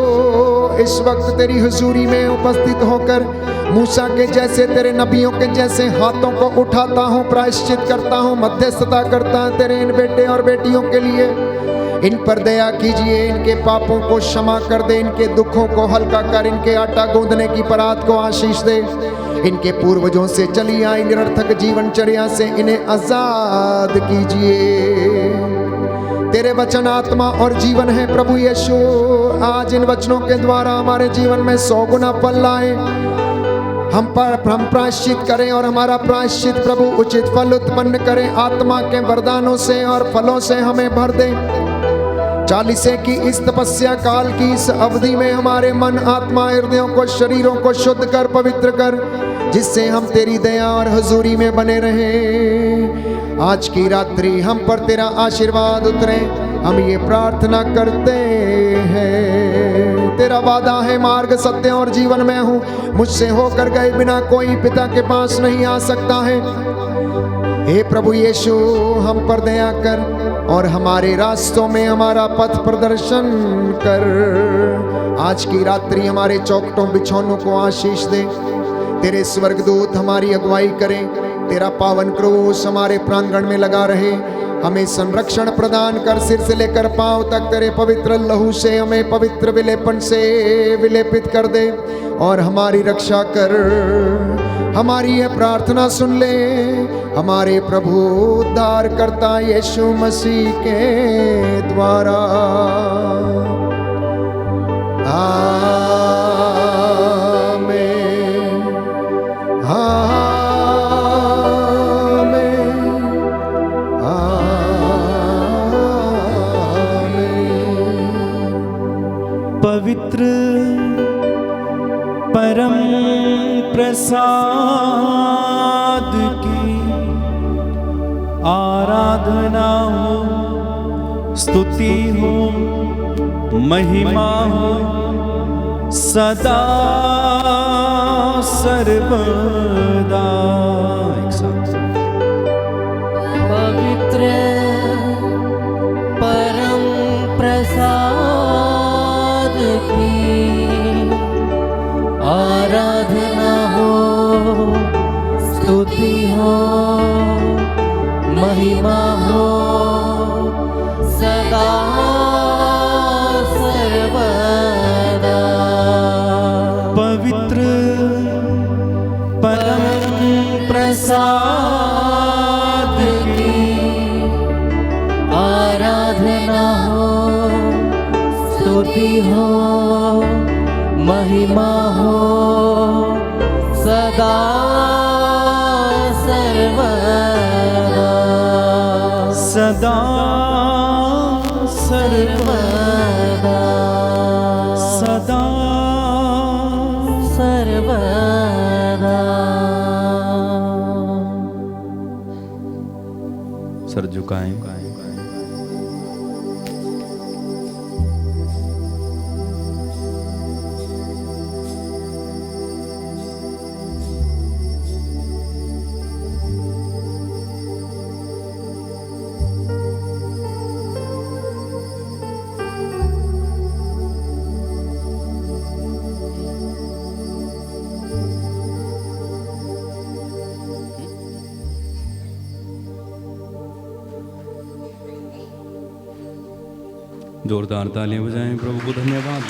इस वक्त तेरी हुजूरी में उपस्थित होकर मूसा के जैसे तेरे नबियों के जैसे हाथों को उठाता हूँ, प्रायश्चित करता हूँ, मध्यस्थता करता हूँ तेरे इन बेटे और बेटियों के लिए। इन पर दया कीजिए, इनके पापों को क्षमा कर दे, इनके दुखों को हल्का कर, इनके आटा गूंदने की परात को आशीष दे। इनके पूर्वजों से चली आई निरर्थक जीवनचर्या से इन्हें आजाद कीजिए। तेरे वचन आत्मा और जीवन है प्रभु यीशु। आज इन वचनों के द्वारा हमारे जीवन में 100 गुना फल लाए। हम प्रायश्चित करें और हमारा प्रायश्चित प्रभु उचित फल उत्पन्न करें। आत्मा के वरदानों से और फलों से हमें भर दे। 40 की इस तपस्या काल की इस अवधि में हमारे मन, आत्मा, हृदयों को, शरीरों को शुद्ध कर, पवित्र कर, जिससे हम तेरी दया और हुजूरी में बने रहें। आज की रात्रि हम पर तेरा आशीर्वाद उतरे, हम ये प्रार्थना करते हैं। तेरा वादा है, मार्ग, सत्य और जीवन में हूँ, मुझसे होकर गए बिना कोई पिता के पास नहीं आ सकता है। हे प्रभु यीशु, हम पर दया कर और हमारे रास्तों में हमारा पथ प्रदर्शन कर। आज की रात्रि हमारे चौखटों बिछौनों को आशीष दे। तेरे स्वर्गदूत हमारी अगुवाई करें। तेरा पावन क्रूस हमारे प्रांगण में लगा रहे। हमें संरक्षण प्रदान कर, सिर से लेकर पांव तक तेरे पवित्र लहू से हमें पवित्र विलेपन से विलेपित कर दे और हमारी रक्षा कर। हमारी यह प्रार्थना सुन ले हमारे प्रभु उद्धारकर्ता यीशु मसीह के द्वारा। पवित्र परम प्रसाद की आराधना हो, स्तुति हो, महिमा हो सदा सर्वदा। एक साथ पवित्र परम प्रसाद की आराधना हो, स्तुति हो, महिमा हो सदा सर्वदा। पवित्र परम प्रसाद की आराधना हो, स्तुति हो, महिमा हो सदा सर्वदा। सदा सर्वदा, सदा सर्वदा। सर झुकाएं। जोरदार तालियां बजाएं, प्रभु को धन्यवाद।